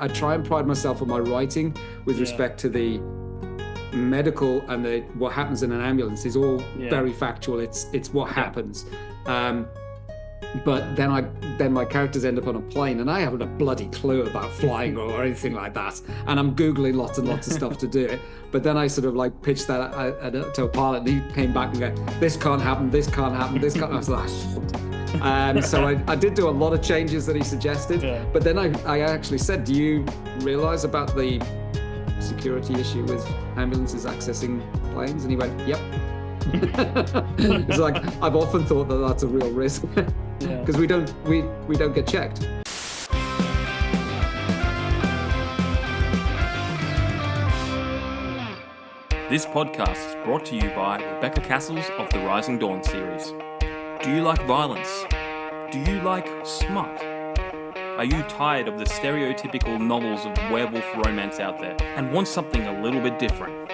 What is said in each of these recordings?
I try and pride myself on my writing with respect to the medical and what happens in an ambulance is all very factual. It's what happens. But then my characters end up on a plane, and I haven't a bloody clue about flying or anything like that. And I'm Googling lots and lots of stuff to do it. But then I sort of like pitched that to a pilot, and he came back and go, "This can't happen. This can't happen. This can't." I was like, shit. So I did do a lot of changes that he suggested. But then I actually said, "Do you realize about the security issue with ambulances accessing planes?" And he went, "Yep." It's like, I've often thought that that's a real risk because we don't get checked. This podcast is brought to you by Rebecca Cassells of the Rising Dawn series. Do you like violence? Do you like smut? Are you tired of the stereotypical novels of werewolf romance out there and want something a little bit different?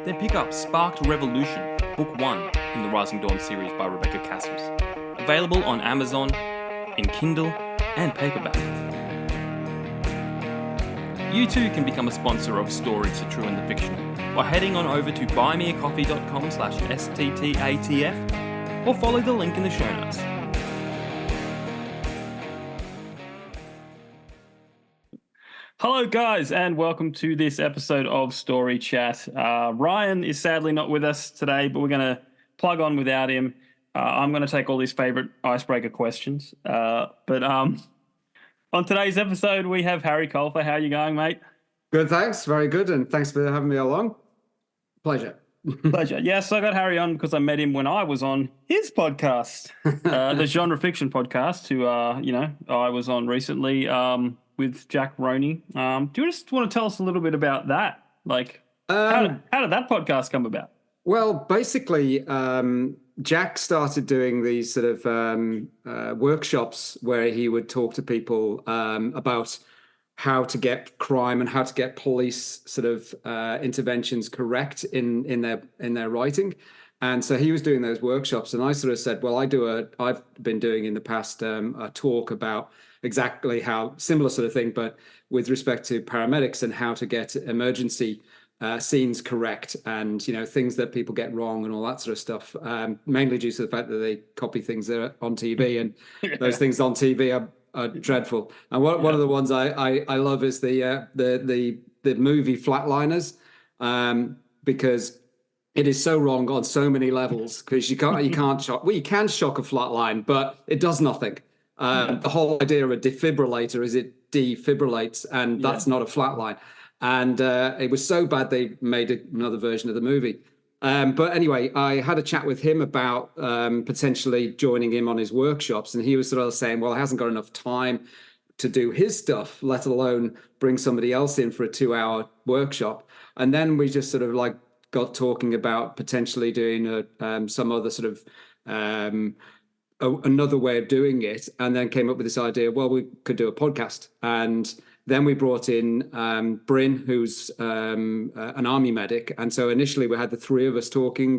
Then pick up Sparked Revolution, Book 1 in the Rising Dawn series by Rebecca Cassells. Available on Amazon, in Kindle, and paperback. You too can become a sponsor of Stories, The True and the Fictional by heading on over to buymeacoffee.com/STTATF or follow the link in the show notes. Hello guys, and welcome to this episode of Story Chat. Ryan is sadly not with us today, but we're going to plug on without him. I'm going to take all his favourite icebreaker questions. But on today's episode, we have Harry Colfer. How are you going, mate? Good, thanks. Very good, and thanks for having me along. Pleasure. Pleasure. Yes, I got Harry on because I met him when I was on his podcast, the Genre Fiction podcast, who I was on recently. With Jack Roney. Do you just want to tell us a little bit about that? Like, how did that podcast come about? Well, basically, Jack started doing these sort of workshops where he would talk to people about how to get crime and how to get police sort of interventions correct in their writing. And so he was doing those workshops, and I sort of said, well, I've been doing in the past a talk about exactly how similar sort of thing, but with respect to paramedics and how to get emergency scenes correct, and things that people get wrong and all that sort of stuff. Mainly due to the fact that they copy things that are on TV, and those things on TV are dreadful. And one of the ones I love is the movie Flatliners, because it is so wrong on so many levels, because you can't shock. Well, you can shock a flatline, but it does nothing. The whole idea of a defibrillator is it defibrillates, and that's not a flatline. And it was so bad they made another version of the movie. But anyway, I had a chat with him about potentially joining him on his workshops, and he was sort of saying, well, he hasn't got enough time to do his stuff, let alone bring somebody else in for a 2-hour workshop. And then we just sort of like got talking about potentially doing some other sort of another way of doing it, and then came up with this idea, well, we could do a podcast. And then we brought in Bryn, who's an army medic. And so initially we had the three of us talking,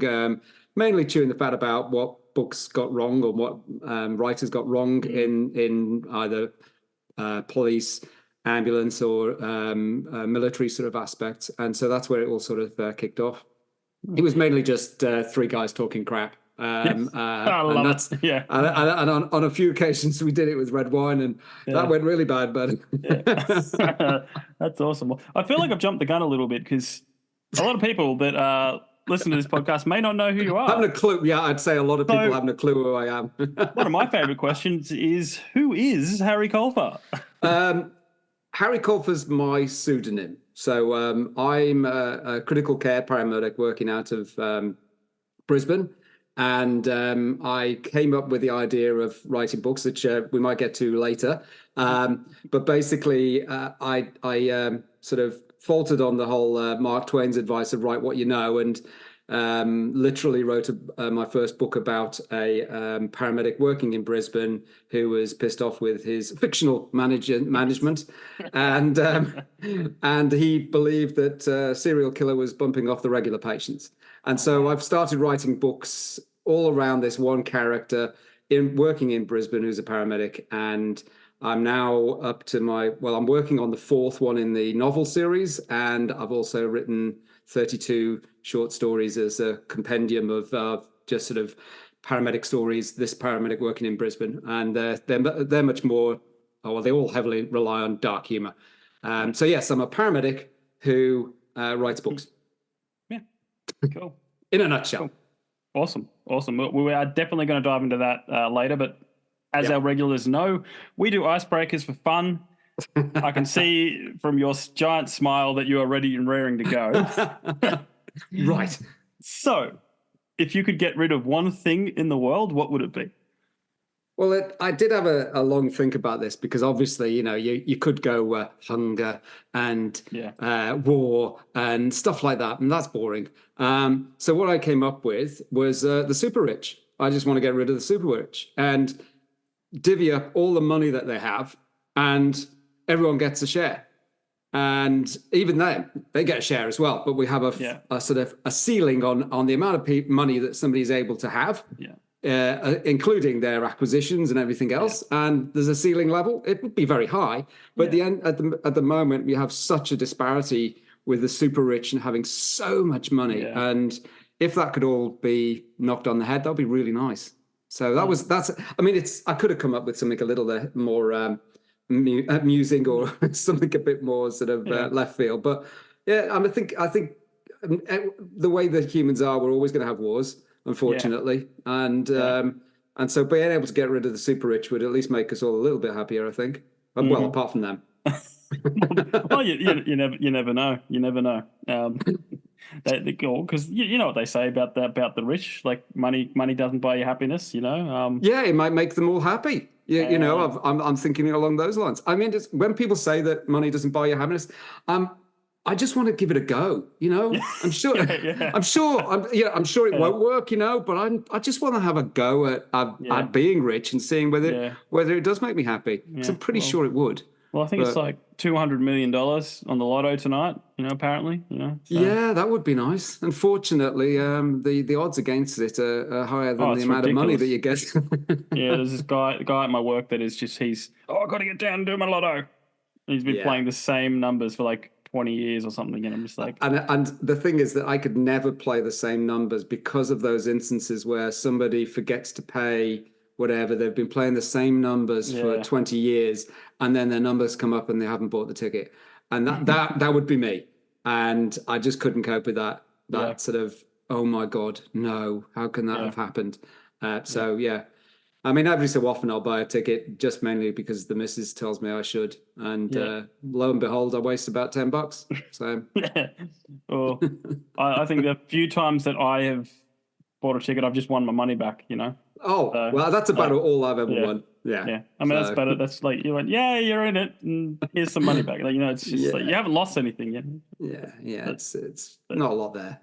mainly chewing the fat about what books got wrong or what writers got wrong in either police, ambulance, or military sort of aspects. And so that's where it all sort of kicked off. It was mainly just three guys talking crap. And on a few occasions we did it with red wine, and that went really bad. But that's awesome. I feel like I've jumped the gun a little bit, because a lot of people that listen to this podcast may not know who you are. Haven't a clue. Yeah, I'd say a lot of people haven't a clue who I am. One of my favorite questions is, who is Harry Colfer? Harry Colfer's my pseudonym. So I'm a critical care paramedic working out of Brisbane. And I came up with the idea of writing books, which we might get to later. But basically, I sort of faltered on the whole Mark Twain's advice of write what you know, and literally wrote my first book about a paramedic working in Brisbane who was pissed off with his fictional management, and he believed that a serial killer was bumping off the regular patients. And so I've started writing books all around this one character working in Brisbane who's a paramedic, and I'm now up to I'm working on the fourth one in the novel series, and I've also written 32 short stories as a compendium of just sort of paramedic stories. This paramedic working in Brisbane, and they're much more. Oh, well, they all heavily rely on dark humor. So yes, I'm a paramedic who writes books. Yeah, cool. In a nutshell. Cool. Awesome. We are definitely going to dive into that later, but as our regulars know, we do icebreakers for fun. I can see from your giant smile that you are ready and raring to go. Right. So, if you could get rid of one thing in the world, what would it be? Well, I did have a long think about this because obviously, you could go hunger and war and stuff like that, and that's boring. So what I came up with was the super rich. I just want to get rid of the super rich and divvy up all the money that they have, and everyone gets a share. And even then, they get a share as well. But we have a sort of a ceiling on the amount of money that somebody is able to have. Including their acquisitions and everything else, and there's a ceiling level. It would be very high, but at the moment we have such a disparity with the super rich and having so much money. And if that could all be knocked on the head, that'd be really nice. So that's. I mean, I could have come up with something a little bit more amusing or something a bit more sort of left field. But I think the way that humans are, we're always going to have wars, unfortunately, and so being able to get rid of the super rich would at least make us all a little bit happier, I think. Well, apart from them. Well, you never know. You never know. Because you know what they say about the rich, like money doesn't buy you happiness. It might make them all happy. I'm thinking along those lines. I mean, when people say that money doesn't buy you happiness, I just want to give it a go. I'm sure. I'm sure it won't work. But I just want to have a go at being rich and seeing whether it does make me happy. Because I'm pretty sure it would. Well, I think it's like $200 million on the lotto tonight. Apparently. So. Yeah, that would be nice. Unfortunately, the odds against it are higher than the amount of money that you get. There's this guy at my work that is just I've got to get down and do my lotto. He's been playing the same numbers for like 20 years or something, and I'm just like... And the thing is that I could never play the same numbers because of those instances where somebody forgets to pay whatever. They've been playing the same numbers for 20 years, and then their numbers come up and they haven't bought the ticket. And that would be me. And I just couldn't cope with that sort of, oh my God, no, how can that have happened? I mean, every so often I'll buy a ticket just mainly because the missus tells me I should. And lo and behold, I waste about $10. So, well, I think the few times that I have bought a ticket, I've just won my money back, Oh, well, that's about all I've ever won. Yeah. I mean, that's better. That's like, you went, you're in it, and here's some money back. Like, it's just like, you haven't lost anything yet. It's not a lot there.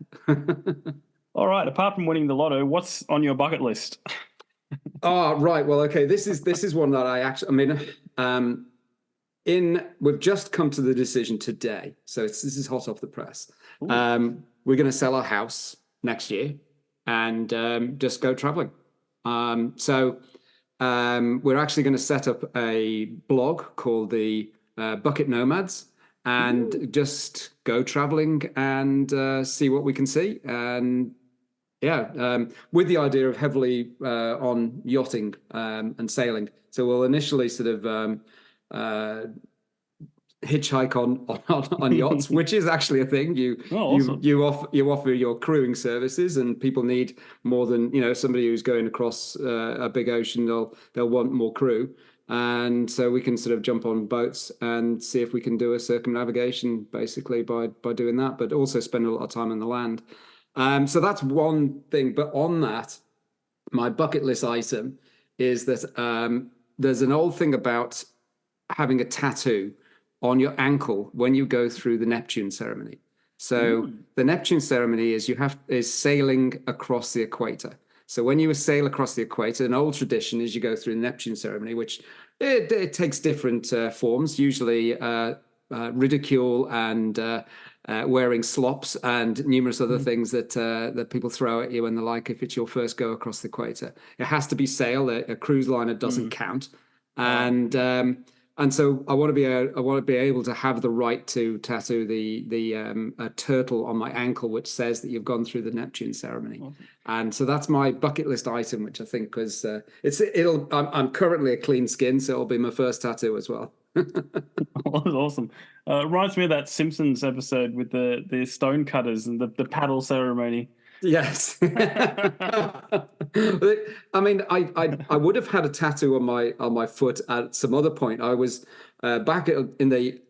All right. Apart from winning the lotto, what's on your bucket list? Oh, right. Well, okay. This is one that we've just come to the decision today. So this is hot off the press. We're going to sell our house next year and just go traveling. So we're actually going to set up a blog called the Bucket Nomads and just go traveling and see what we can see. And with the idea of heavily on yachting and sailing. So we'll initially sort of hitchhike on yachts, which is actually a thing. Awesome. You offer your crewing services, and people need more than somebody who's going across a big ocean. They'll want more crew, and so we can sort of jump on boats and see if we can do a circumnavigation basically by doing that, but also spend a lot of time on the land. So that's one thing. But on that, my bucket list item is that there's an old thing about having a tattoo on your ankle when you go through the Neptune ceremony. So the Neptune ceremony is sailing across the equator. So when you sail across the equator, an old tradition is you go through the Neptune ceremony, which it takes different forms, usually ridicule and wearing slops and numerous other things that people throw at you and the like if it's your first go across the equator. It has to be sail. A cruise liner doesn't count. And And so I want to be able to have the right to tattoo the a turtle on my ankle, which says that you've gone through the Neptune ceremony. Awesome. And so that's my bucket list item, which I think was I'm currently a clean skin, so it'll be my first tattoo as well. That was awesome. Reminds me of that Simpsons episode with the stone cutters and the paddle ceremony. Yes. I mean, I would have had a tattoo on my foot at some other point. I was back in the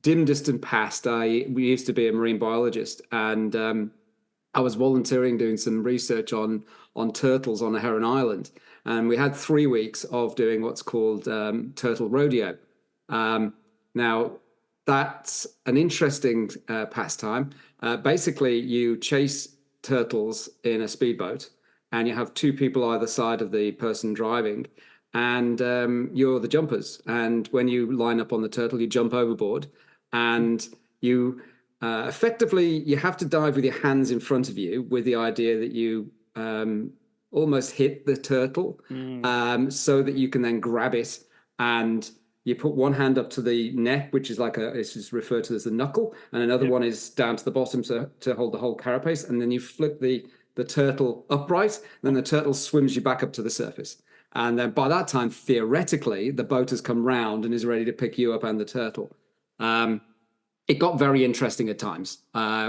dim distant past. We used to be a marine biologist, and I was volunteering doing some research on turtles on a Heron Island, and we had 3 weeks of doing what's called turtle rodeo. Now, that's an interesting pastime. Basically, you chase turtles in a speedboat, and you have two people either side of the person driving, and you're the jumpers. And when you line up on the turtle, you jump overboard, and you effectively you have to dive with your hands in front of you, with the idea that you almost hit the turtle, so that you can then grab it, and you put one hand up to the neck, which is this is referred to as the knuckle, and another one is down to the bottom to hold the whole carapace, and then you flip the turtle upright, and then the turtle swims you back up to the surface. And then by that time, theoretically, the boat has come round and is ready to pick you up and the turtle. It got very interesting at times.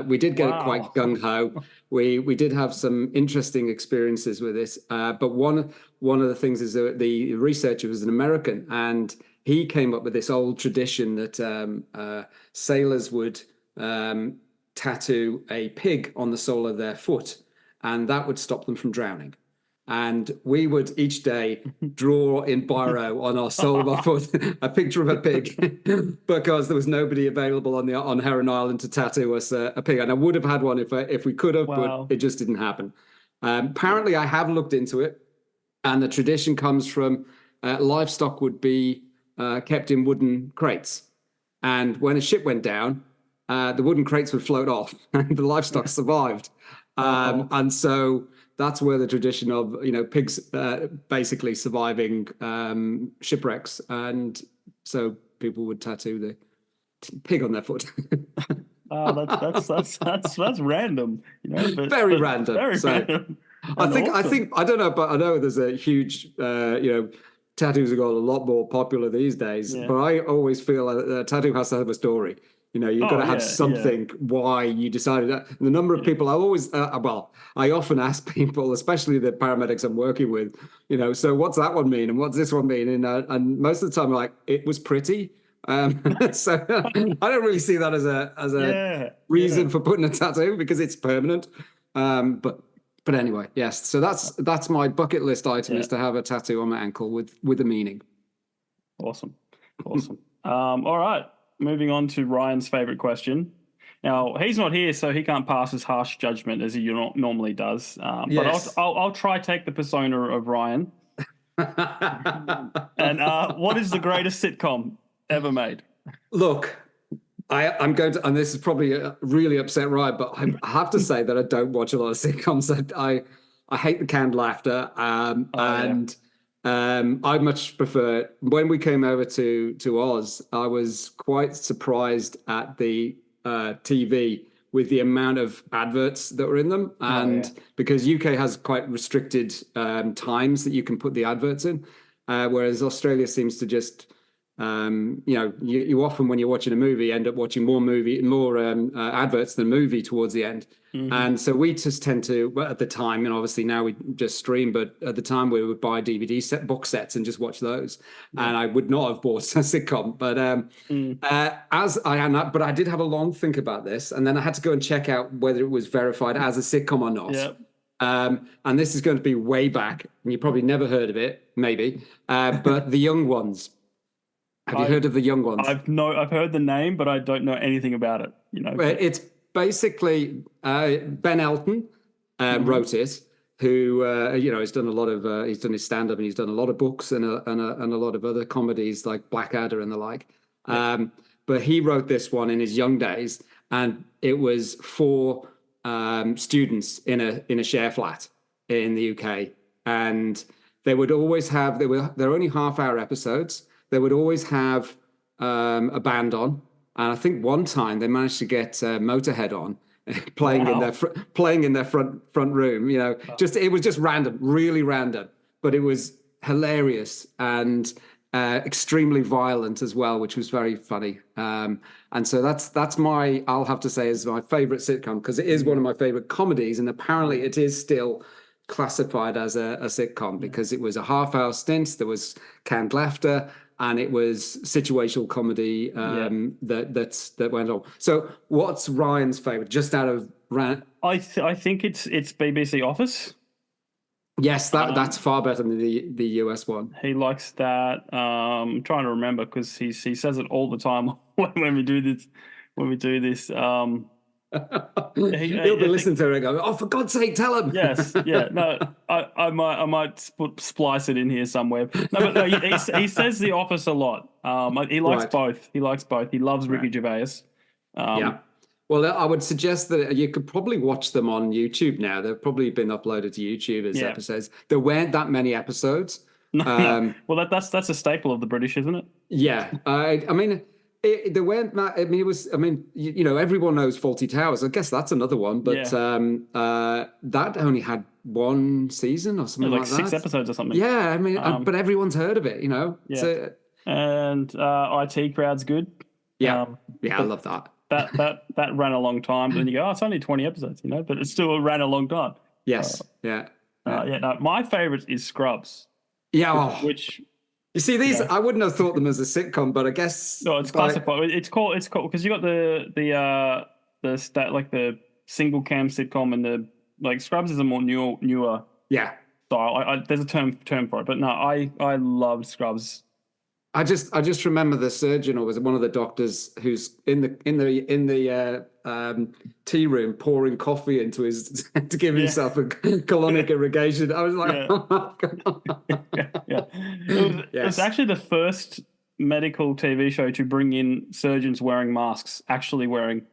We did get it quite gung-ho. We did have some interesting experiences with this, but one of the things is that the researcher was an American, and he came up with this old tradition that sailors would tattoo a pig on the sole of their foot, and that would stop them from drowning. And we would each day draw in biro on our sole of our foot a picture of a pig, because there was nobody available on Heron Island to tattoo us a pig. And I would have had one if we could have, but it just didn't happen. Apparently, I have looked into it, and the tradition comes from livestock would be kept in wooden crates, and when a ship went down, the wooden crates would float off, and the livestock survived. And so that's where the tradition of pigs basically surviving shipwrecks, and so people would tattoo the pig on their foot. That's random, very random. Very random. I think I don't know, but I know there's a huge tattoos have got a lot more popular these days, but I always feel like a tattoo has to have a story. You've got to have something why you decided that. And the number of people I often ask people, especially the paramedics I'm working with, so what's that one mean? And what's this one mean? And most of the time, I'm like, it was pretty. So I don't really see that as a reason for putting a tattoo, because it's permanent. But anyway, yes. So that's my bucket list item, is to have a tattoo on my ankle with a meaning. Awesome. All right. Moving on to Ryan's favorite question. Now, he's not here, so he can't pass as harsh judgment as he normally does. But I'll try take the persona of Ryan. And what is the greatest sitcom ever made? Look, I'm going to, and this is probably really upset Ryan, but I have to say that I don't watch a lot of sitcoms. I hate the canned laughter, I much prefer, when we came over to Oz, I was quite surprised at the TV with the amount of adverts that were in them. And because UK has quite restricted times that you can put the adverts in, whereas Australia seems to just, you often, when you're watching a movie, end up watching more adverts than movie towards the end. Mm-hmm. And so we just tend to, at the time, and obviously now we just stream, but at the time we would buy DVD box sets and just watch those. Yeah. And I would not have bought a sitcom, but but I did have a long think about this, and then I had to go and check out whether it was verified as a sitcom or not. Yep. And this is going to be way back, and you probably never heard of it, maybe. But The Young Ones. Have you heard of The Young Ones? I've heard the name, but I don't know anything about it. It's basically Ben Elton wrote it, who has done a lot of he's done his stand-up, and he's done a lot of books and a lot of other comedies like Blackadder and the like. But he wrote this one in his young days, and it was for students in a share flat in the UK, and they would always have they're only half-hour episodes. They would always have a band on, and I think one time they managed to get Motorhead on playing in Wow. their front room. Just it was just random, really random, but it was hilarious and extremely violent as well, which was very funny. And so that's my I'll have to say is my favorite sitcom because it is one of my favorite comedies, and apparently it is still classified as a sitcom because it was a half-hour stint. There was canned laughter, and it was situational comedy that went on. So, what's Ryan's favorite? Just out of I think it's BBC Office. Yes, that's far better than the US one. He likes that. I'm trying to remember because he says it all the time when we do this. He'll be listening to it and go, "Oh, for God's sake, tell him!" Yes, yeah. No, I might splice it in here somewhere. No, but no, he says The Office a lot. He likes both. He likes both. He loves Ricky Gervais. Yeah. Well, I would suggest that you could probably watch them on YouTube now. They've probably been uploaded to YouTube as episodes. There weren't that many episodes. No. Well, that's a staple of the British, isn't it? Yeah. I mean, there weren't. I mean, it was. I mean, everyone knows Faulty Towers. I guess that's another one. But that only had one season or something like that. 6 episodes or something. Yeah. I mean, but everyone's heard of it. Yeah. So, and IT Crowd's good. Yeah. I love that. That ran a long time. Then you go, it's only 20 episodes, but it still ran a long time. Yes. No, my favorite is Scrubs. Yeah. Which you see these, I wouldn't have thought them as a sitcom, but I guess no, it's classified. It's called because you got the single cam sitcom and the Scrubs is a more newer style. There's a term for it, but no, I loved Scrubs. I just remember the surgeon or was one of the doctors who's in the tea room pouring coffee into his to give himself a colonic irrigation. I was like, oh my God. It was actually the first medical TV show to bring in surgeons wearing masks, actually wearing.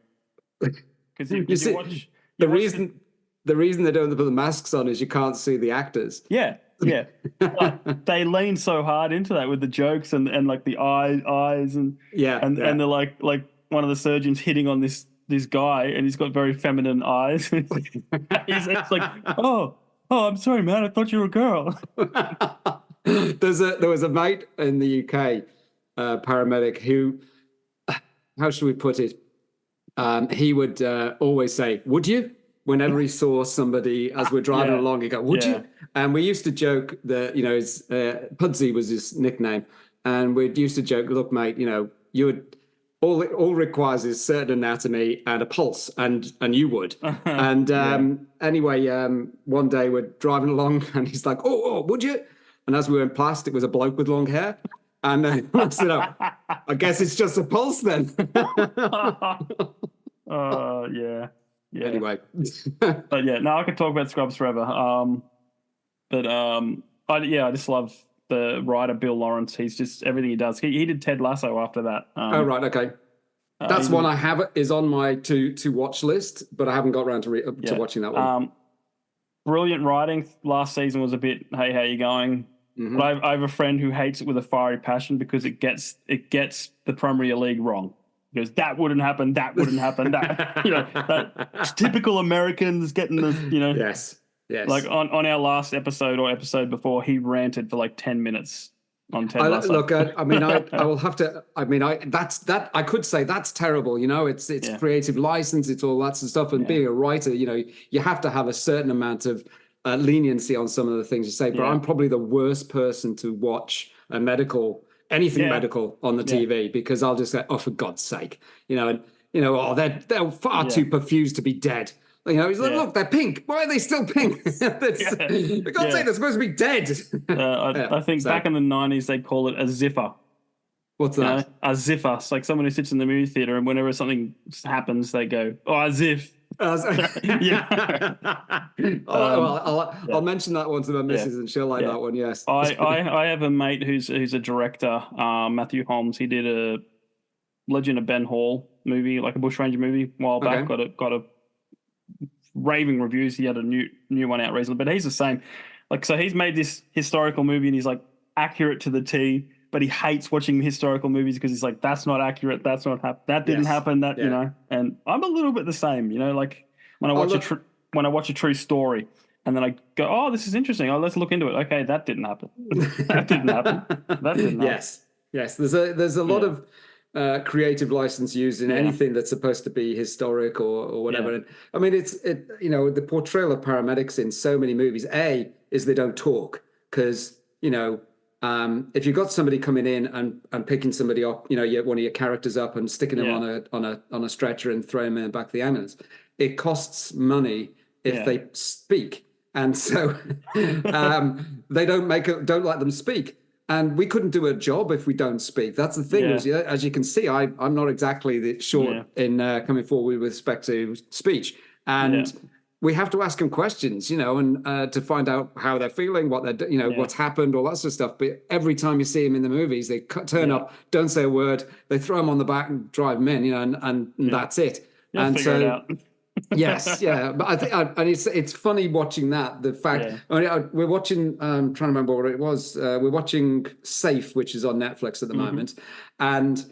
Because the reason they don't put the masks on is you can't see the actors. Yeah. Yeah, they lean so hard into that with the jokes and the eyes and they're like one of the surgeons hitting on this guy and he's got very feminine eyes. It's like, oh, I'm sorry, man, I thought you were a girl. There was a mate in the UK, paramedic, who, how should we put it? He would always say, "Would you?" Whenever he saw somebody as we're driving along, he'd go, "Would you?" And we used to joke that, his Pudsey was his nickname. And we used to joke, "Look, mate, you would, all it requires is certain anatomy and a pulse, and you would." And anyway, one day we're driving along and he's like, oh, would you? And as we went past, it was a bloke with long hair. And I said, I guess it's just a pulse then. Yeah. Anyway, but I could talk about Scrubs forever. I just love the writer Bill Lawrence. He's just everything he does. He did Ted Lasso after that. Right, okay. That's one I have is on my to watch list, but I haven't got around to watching that one. Brilliant writing. Last season was a bit, hey, how you going? Mm-hmm. But I have a friend who hates it with a fiery passion because it gets the Premier League wrong. Because that wouldn't happen. That that typical Americans getting the Yes. Like on our last episode or episode before, he ranted for 10 minutes on Ted Lasso. Look, I will have to. I could say that's terrible. It's creative license. It's all that sort of stuff. And being a writer, you have to have a certain amount of leniency on some of the things you say. But I'm probably the worst person to watch anything medical on the TV because I'll just say, oh, for God's sake, they're far too perfused to be dead. He's like, look, they're pink. Why are they still pink? For God's sake, they're supposed to be dead. I think back in the 90s, they call it a ziffer. What's that? A ziffer. It's like someone who sits in the movie theater and whenever something happens, they go, oh, a ziff. I'll mention that one to my missus and she'll like that one. Yes. I have a mate who's a director, Matthew Holmes. He did a Legend of Ben Hall movie, like a bushranger movie, a while back. Got a raving reviews. He had a new one out recently, but he's the same. So he's made this historical movie and he's accurate to the T. but he hates watching historical movies because he's like, that's not accurate. That's not that didn't happen. That you know, and I'm a little bit the same. You know, like when I watch a true story, and then I go, oh, this is interesting. Oh, let's look into it. Okay, that didn't happen. That didn't happen. That didn't happen. Yes. There's a lot of creative license used in anything that's supposed to be historic or whatever. And I mean, the portrayal of paramedics in so many movies. Is they don't talk because if you've got somebody coming in and picking somebody up, one of your characters up and sticking them on a stretcher and throwing them in the back of the ambulance, it costs money if they speak, and so they don't let them speak. And we couldn't do a job if we don't speak. That's the thing. As you can see, I'm not exactly short in coming forward with respect to speech. And we have to ask them questions, and to find out how they're feeling, what they're, what's happened, all that sort of stuff. But every time you see them in the movies, they turn up, don't say a word, they throw them on the back and drive them in, and that's it. And figure it out. But I think, and it's funny watching that. The fact we're watching, trying to remember what it was. We're watching Safe, which is on Netflix at the moment, and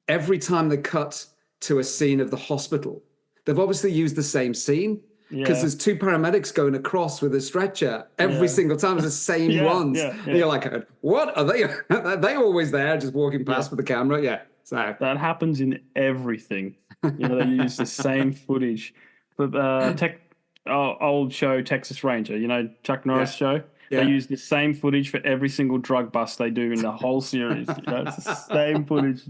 every time they cut to a scene of the hospital, they've obviously used the same scene because there's two paramedics going across with a stretcher every single time. It's the same ones. And you're like, what are they? Are they always there, just walking past with the camera? Yeah, so that happens in everything. They use the same footage. But old show Texas Ranger, Chuck Norris show. They use the same footage for every single drug bust they do in the whole series. It's the same footage.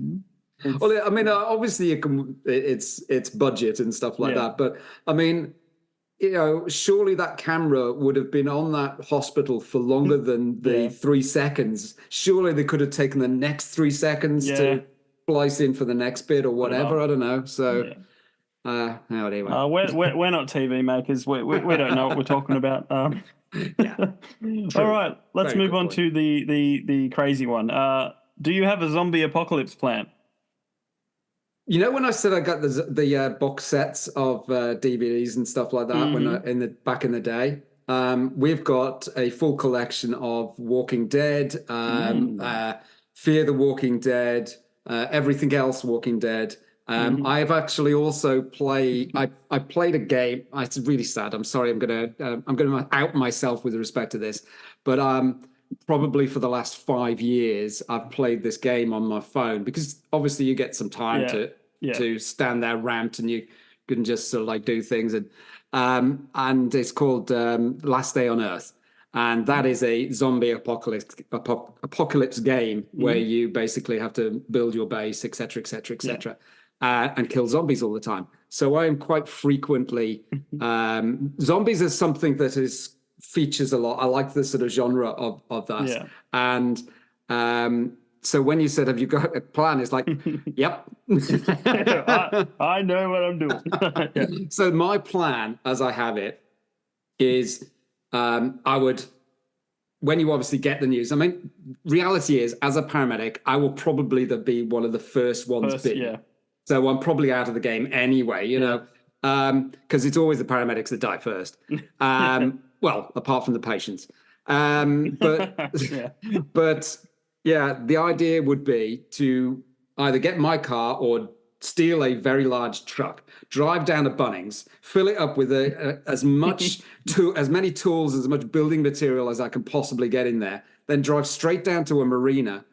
Well, I mean, obviously it's budget and stuff like that. But I mean, surely that camera would have been on that hospital for longer than the 3 seconds. Surely they could have taken the next 3 seconds to splice in for the next bit or whatever. I don't know. So. Anyway. We're not TV makers. We don't know what we're talking about. All right, let's move on to the crazy one. Do you have a zombie apocalypse plan? When I said I got the box sets of DVDs and stuff like that back in the day, we've got a full collection of Walking Dead, Fear the Walking Dead, everything else Walking Dead. I've actually also played a game. It's really sad. I'm sorry. I'm gonna out myself with respect to this, but probably for the last 5 years, I've played this game on my phone because obviously you get some time to stand there ramped and you can just sort of like do things and it's called Last Day on Earth. And that is a zombie apocalypse game where you basically have to build your base, etc., etc., etc. And kill zombies all the time. So I am quite frequently zombies is something that features a lot. I like the sort of genre of that. And so when you said, have you got a plan? It's like, yep. I know what I'm doing. So my plan, as I have it, is I would, when you obviously get the news, I mean, reality is, as a paramedic, I will probably be one of the first ones bitten. So I'm probably out of the game anyway, because it's always the paramedics that die first. Well, apart from the patients. But the idea would be to either get my car or steal a very large truck, drive down to Bunnings, fill it up with as many tools, as much building material as I can possibly get in there, then drive straight down to a marina,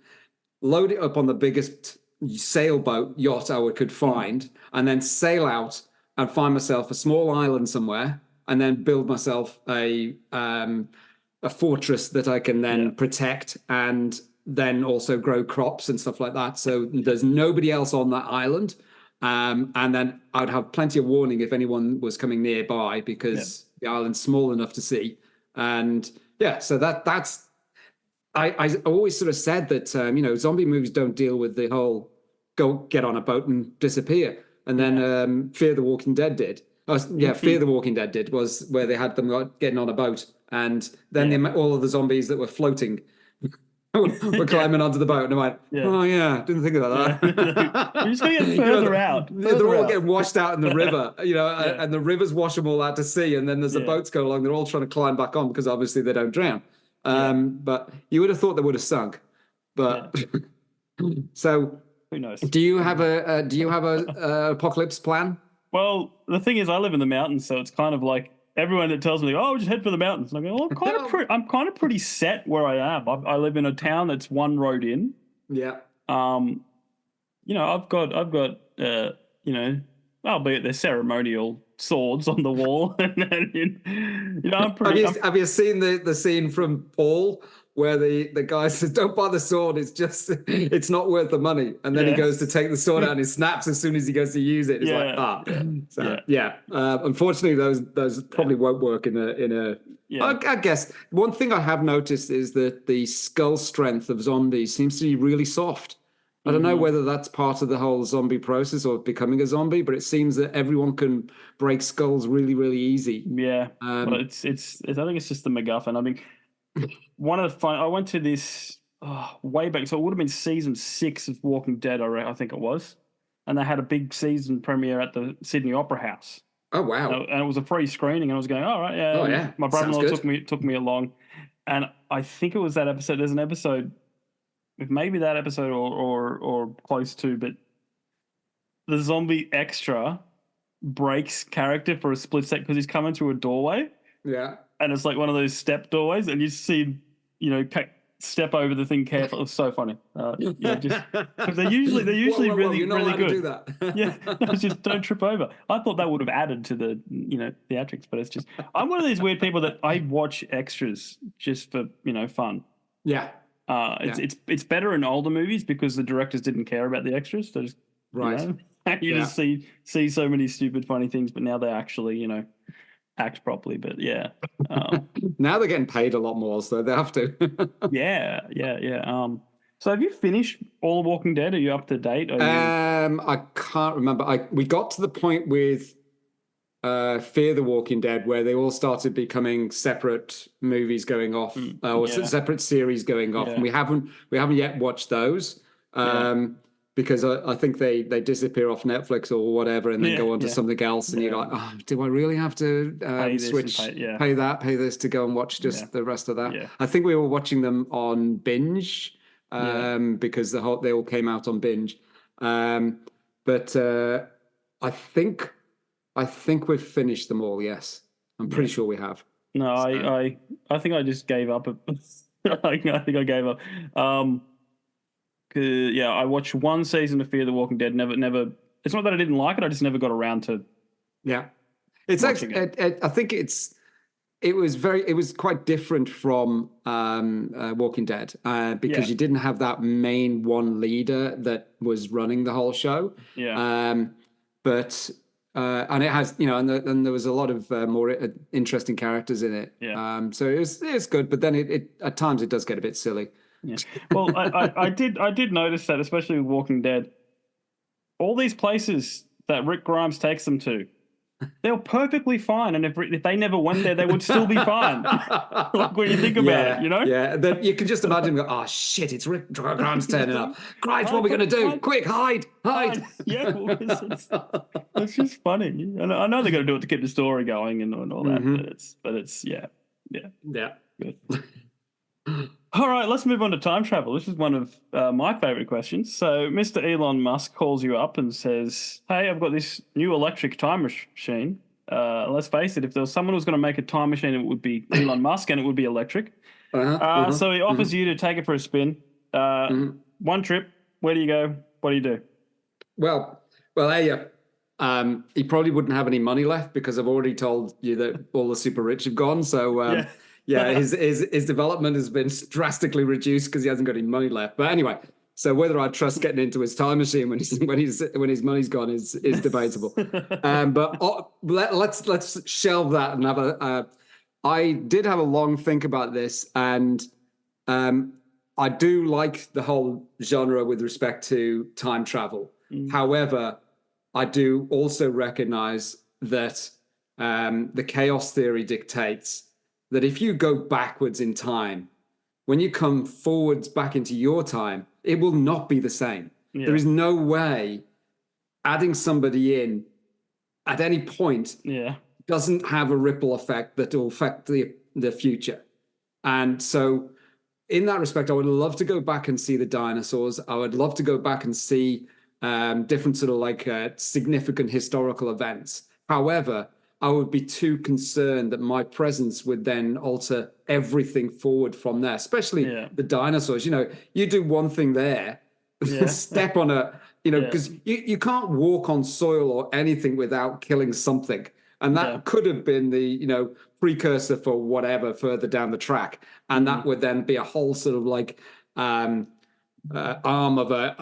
load it up on the biggest sailboat yacht I could find, and then sail out and find myself a small island somewhere, and then build myself a fortress that I can then protect, and then also grow crops and stuff like that. So there's nobody else on that island, and then I'd have plenty of warning if anyone was coming nearby because the island's small enough to see. And so that's. I always sort of said that, zombie movies don't deal with the whole go get on a boat and disappear. And then Fear the Walking Dead did. Fear the Walking Dead did was where they had them getting on a boat. And then all of the zombies that were floating were climbing onto the boat. And I went, didn't think about that. You're just going to get further out. They're all getting washed out in the river, and the rivers wash them all out to sea. And then there's the boats go along. They're all trying to climb back on because obviously they don't drown. But you would have thought they would have sunk. But so, Who knows? do you have a apocalypse plan? Well, the thing is, I live in the mountains, so it's kind of like everyone that tells me, "Oh, just head for the mountains." And I go, "Well, I'm kind of pretty set where I am. I live in a town that's one road in. Yeah. I've got, albeit they're ceremonial swords on the wall, and then, I'm pretty. Have you seen the scene from Paul where the guy says, "Don't buy the sword. It's not worth the money." And then he goes to take the sword out and he snaps as soon as he goes to use it. It's unfortunately, those probably won't work in a. I guess one thing I have noticed is that the skull strength of zombies seems to be really soft. I don't know whether that's part of the whole zombie process or becoming a zombie, but it seems that everyone can break skulls really, really easy. Yeah, but I think it's just the MacGuffin. I mean, I went to this way back, so it would have been season 6 of Walking Dead, I think it was, and they had a big season premiere at the Sydney Opera House. Oh wow! And it was a free screening, and I was going, "All right, yeah." Oh yeah. My brother-in-law took me along, and I think it was that episode. There's an episode, maybe that episode or close to, but the zombie extra breaks character for a split second because he's coming through a doorway. Yeah. And it's like one of those step doorways, and you see, step over the thing carefully. It was so funny. Just because they're usually really good. Do that. It's just don't trip over. I thought that would have added to the theatrics, but it's just I'm one of these weird people that I watch extras just for fun. Yeah. It's better in older movies because the directors didn't care about the extras. They just just see so many stupid funny things, but now they actually act properly. But now they're getting paid a lot more, so they have to. yeah. So have you finished all of Walking Dead? Are you up to date? I can't remember. We got to the point with Fear the Walking Dead where they all started becoming separate movies going off, separate series going off, and we haven't yet watched those. Because I think they disappear off Netflix or whatever and then go on to something else. And you're like, oh, do I really have to pay this to go and watch just the rest of that? Yeah. I think we were watching them on binge because they all came out on binge. But I think we've finished them all, yes. I'm pretty sure we have. No, so. I think I just gave up. I think I gave up. I watched one season of Fear the Walking Dead. Never. It's not that I didn't like it. I just never got around to. Yeah, it's actually. I think it was quite different from Walking Dead because you didn't have that main one leader that was running the whole show. Yeah. But and it has and there was a lot of more interesting characters in it. Yeah. So it's good, but then it at times it does get a bit silly. Yeah. Well, I did notice that, especially with Walking Dead, all these places that Rick Grimes takes them to, they were perfectly fine, and if they never went there, they would still be fine. Like when you think about it, Yeah, then you can just imagine go, oh shit, it's Rick Grimes turning up. Grimes, what are we going to do? Quick, hide! Yeah, it's just funny. And I know they're going to do it to keep the story going and all that, but it's good. All right, let's move on to time travel. This is one of my favorite questions. So Mr. Elon Musk calls you up and says, hey, I've got this new electric time machine. Let's face it, if there was someone who was going to make a time machine, it would be Elon Musk and it would be electric. So he offers you to take it for a spin. One trip, where do you go? What do you do? Well, he probably wouldn't have any money left because I've already told you that all the super rich have gone. So his development has been drastically reduced because he hasn't got any money left. But anyway, so whether I trust getting into his time machine when his money's gone is debatable. But let's shelve that and have a. I did have a long think about this, and I do like the whole genre with respect to time travel. However, I do also recognize that the chaos theory dictates that if you go backwards in time, when you come forwards back into your time, it will not be the same. Yeah. There is no way adding somebody in at any point doesn't have a ripple effect that will affect the future. And so in that respect, I would love to go back and see the dinosaurs. I would love to go back and see different sort of like significant historical events. However, I would be too concerned that my presence would then alter everything forward from there, especially the dinosaurs. You do one thing there, step on because you can't walk on soil or anything without killing something. And that could have been the, precursor for whatever further down the track. And that would then be a whole sort of like arm of a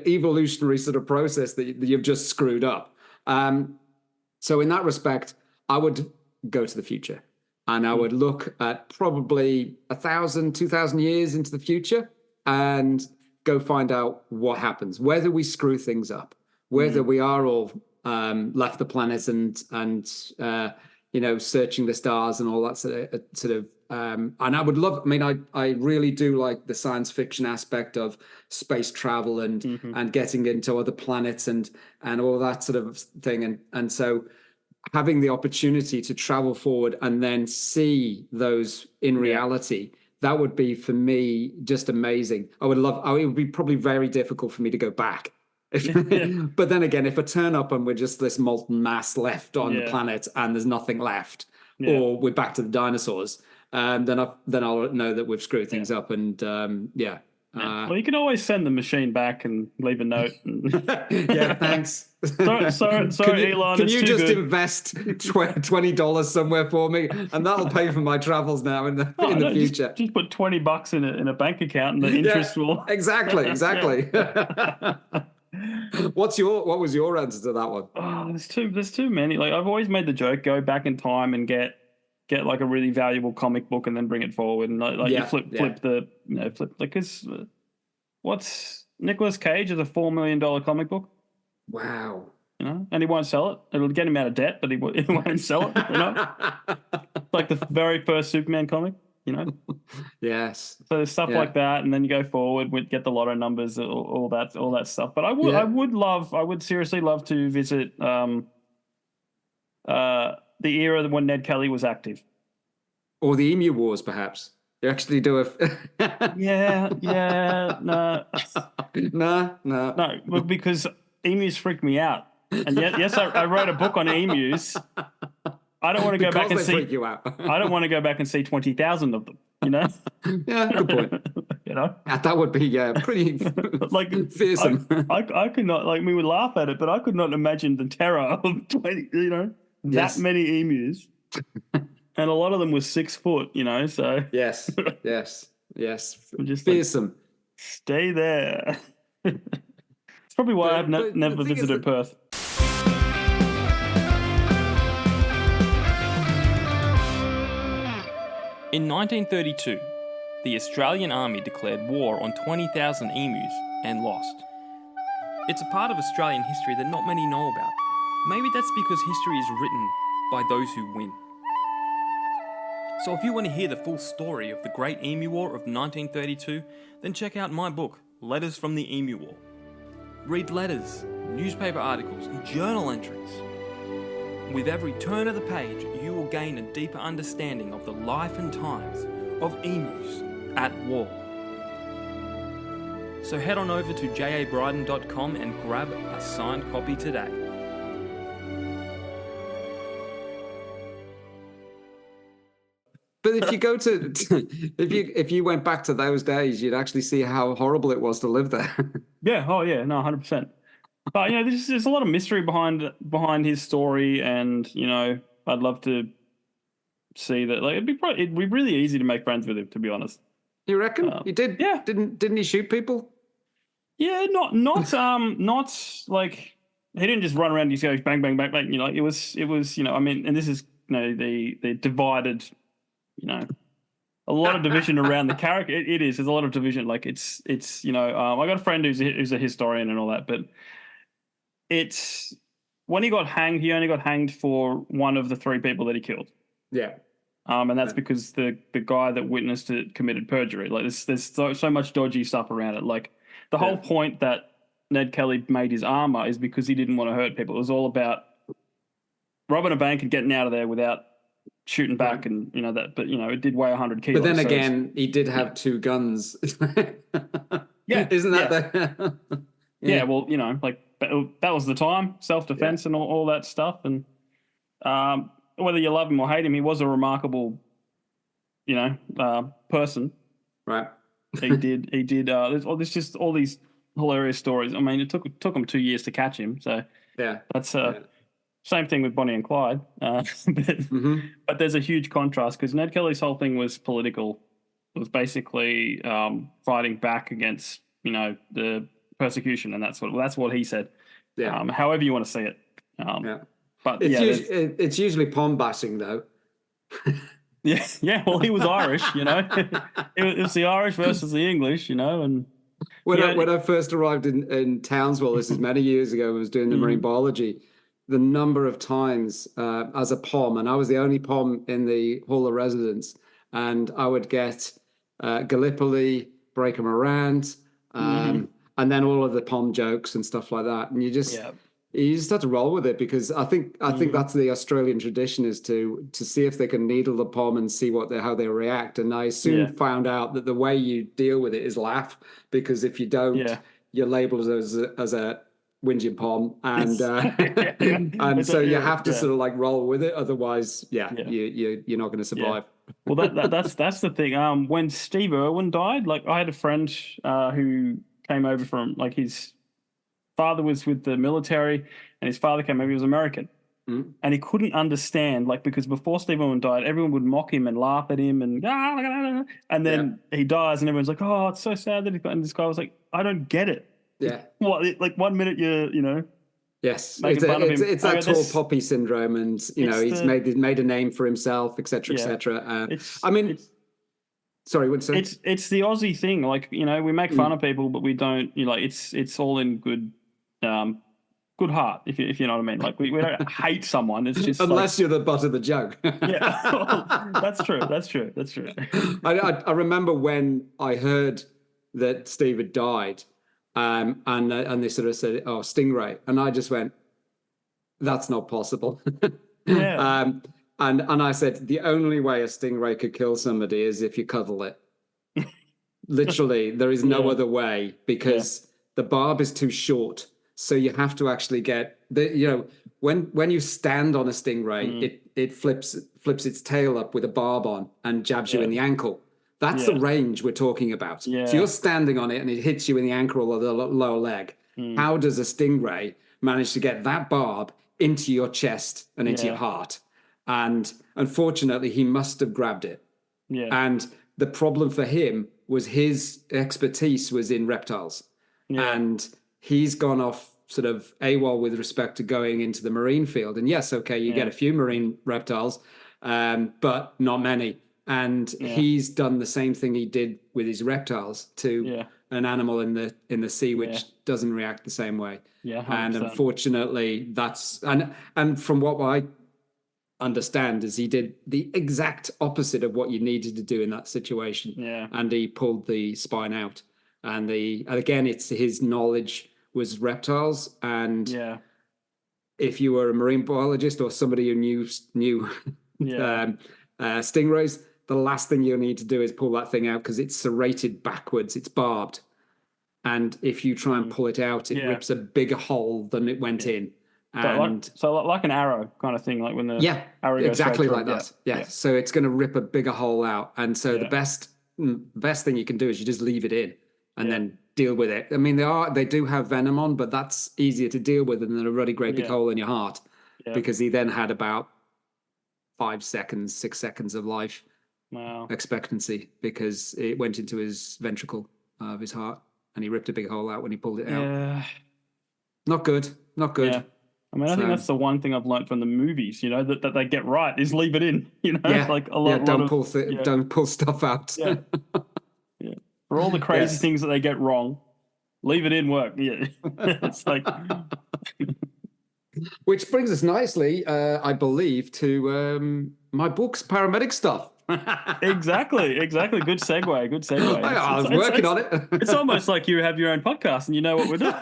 evolutionary sort of process that you've just screwed up. So in that respect, I would go to the future, and I would look at probably 1,000, 2,000 years into the future and go find out what happens, whether we screw things up, whether we are all left the planet and searching the stars and all that sort of and I would love. I mean, I really do like the science fiction aspect of space travel and getting into other planets and all that sort of thing. And so having the opportunity to travel forward and then see those in reality, that would be for me just amazing. It would be probably very difficult for me to go back. But then again, if I turn up and we're just this molten mass left on the planet and there's nothing left, or we're back to the dinosaurs, then I'll know that we've screwed things up. And well, you can always send the machine back and leave a note. Thanks. Sorry, Elon. Can you just invest $20 somewhere for me, and that'll pay for my travels now in the future? Just put $20 in a bank account, and the interest will. Exactly. What was your answer to that one? Oh, there's too many. Like, I've always made the joke: go back in time and get like a really valuable comic book and then bring it forward, and you flip because what's Nicolas Cage is a $4 million comic book. Wow. And he won't sell it. It'll get him out of debt, but he won't sell it. Like the very first Superman comic. Yes. So there's stuff like that, and then you go forward, get the lotto numbers, all that stuff. But I would seriously love to visit the era when Ned Kelly was active, or the Emu Wars, perhaps. You actually do a no, because emus freak me out, and yes, I wrote a book on emus. I don't want to go back and see. Freak you out. I don't want to go back and see 20,000 of them. Yeah, good point. That would be pretty like fearsome. I could not, like, we would laugh at it, but I could not imagine the terror of 20. That many emus, and a lot of them were 6 foot. So yes, just fearsome. Like, stay there. It's probably why I've never visited Perth. In 1932, the Australian Army declared war on 20,000 emus and lost. It's a part of Australian history that not many know about. Maybe that's because history is written by those who win. So if you want to hear the full story of the Great Emu War of 1932, then check out my book, Letters from the Emu War. Read letters, newspaper articles, and journal entries. With every turn of the page, you will gain a deeper understanding of the life and times of emus at war. So head on over to jabryden.com and grab a signed copy today. But if you go to, if you went back to those days, you'd actually see how horrible it was to live there. Yeah. Oh, yeah. No, 100%. But there's a lot of mystery behind his story, and I'd love to see that. Like, it'd be really easy to make friends with him, to be honest. You reckon? He did? Yeah. Didn't he shoot people? Yeah, not like he didn't just run around and just go bang bang bang bang. It was I mean, and this is the divided, a lot of division around the character. It is. There's a lot of division. Like it's I got a friend who's a historian and all that, but it's when he got hanged, he only got hanged for one of the 3 people that he killed. Yeah. And that's because the guy that witnessed it committed perjury. Like there's so much dodgy stuff around it. Like the whole point that Ned Kelly made his armor is because he didn't want to hurt people. It was all about robbing a bank and getting out of there without shooting back, and that, but it did weigh 100 kilos. But then so again, he did have two guns. Yeah, Isn't that yeah. the? Yeah, well, that was the time, self-defense and all that stuff. And whether you love him or hate him, he was a remarkable, person. Right. He did. There's just all these hilarious stories. I mean, it took him 2 years to catch him. So Yeah. that's same thing with Bonnie and Clyde. But there's a huge contrast because Ned Kelly's whole thing was political. It was basically fighting back against, the persecution, and that's what he said. Yeah. However you want to see it. But it's usually pom bashing though. Yeah. Well, he was Irish, It was the Irish versus the English, and when I first arrived in Townsville, this is many years ago, I was doing the marine biology. The number of times as a pom, and I was the only pom in the Hall of Residence, and I would get Gallipoli, Breaker Morant, and then all of the pom jokes and stuff like that, and you just have to roll with it, because I think that's the Australian tradition, is to see if they can needle the pom and see how they react. And I soon found out that the way you deal with it is laugh, because if you don't, you're labelled as a whinging pom, and and so you have to sort of like roll with it, otherwise you're not going to survive. Well, that's the thing. When Steve Irwin died, like I had a friend who came over from, like, his father was with the military, and his father came over. He was American, and he couldn't understand, like, because before Steve Irwin died, everyone would mock him and laugh at him, and then he dies, and everyone's like, "Oh, it's so sad that he." And this guy was like, "I don't get it." Yeah. Like 1 minute you're. Yes, it's that tall poppy syndrome, and he's made a name for himself, etc., etc. Sorry, what'd you say? It's the Aussie thing. Like, we make fun of people, but we don't. It's all in good heart, if you know what I mean. Like, we don't hate someone. It's just unless you're the butt of the joke. Yeah, that's true. I remember when I heard that Steve had died. And they sort of said, "Oh, stingray," and I just went, "That's not possible." Yeah. And I said, the only way a stingray could kill somebody is if you cuddle it. Literally, there is no other way, because the barb is too short. So you have to actually get when you stand on a stingray, it flips its tail up with a barb on and jabs you in the ankle. That's the range we're talking about. Yeah. So you're standing on it and it hits you in the ankle or the lower leg. How does a stingray manage to get that barb into your chest and into your heart? And unfortunately, he must have grabbed it. Yeah. And the problem for him was his expertise was in reptiles. Yeah. And he's gone off sort of AWOL with respect to going into the marine field. And yes, okay, you get a few marine reptiles, but not many. And he's done the same thing he did with his reptiles to an animal in the sea, which doesn't react the same way. Yeah, 100%. And unfortunately, that's and from what I understand is he did the exact opposite of what you needed to do in that situation. Yeah, and he pulled the spine out. And again, it's his knowledge was reptiles, and if you were a marine biologist or somebody who knew stingrays, the last thing you'll need to do is pull that thing out, because it's serrated backwards, it's barbed. And if you try and pull it out, it rips a bigger hole than it went in. And so like an arrow kind of thing, like when the arrow goes exactly like that. Yeah. So it's going to rip a bigger hole out. And so the best thing you can do is you just leave it in and then deal with it. I mean, they do have venom on, but that's easier to deal with than a really great big hole in your heart, because he then had about 6 seconds of life expectancy, because it went into his ventricle of his heart, and he ripped a big hole out when he pulled it out. Not good. Yeah. I mean, I think that's the one thing I've learned from the movies, that they get right, is leave it in, like a lot. Don't pull stuff out. Yeah. For all the crazy things that they get wrong, leave it in work. Yeah. It's like. Which brings us nicely, I believe, to my book's paramedic stuff. Exactly. Good segue. I was working on it. It's almost like you have your own podcast and you know what we're doing.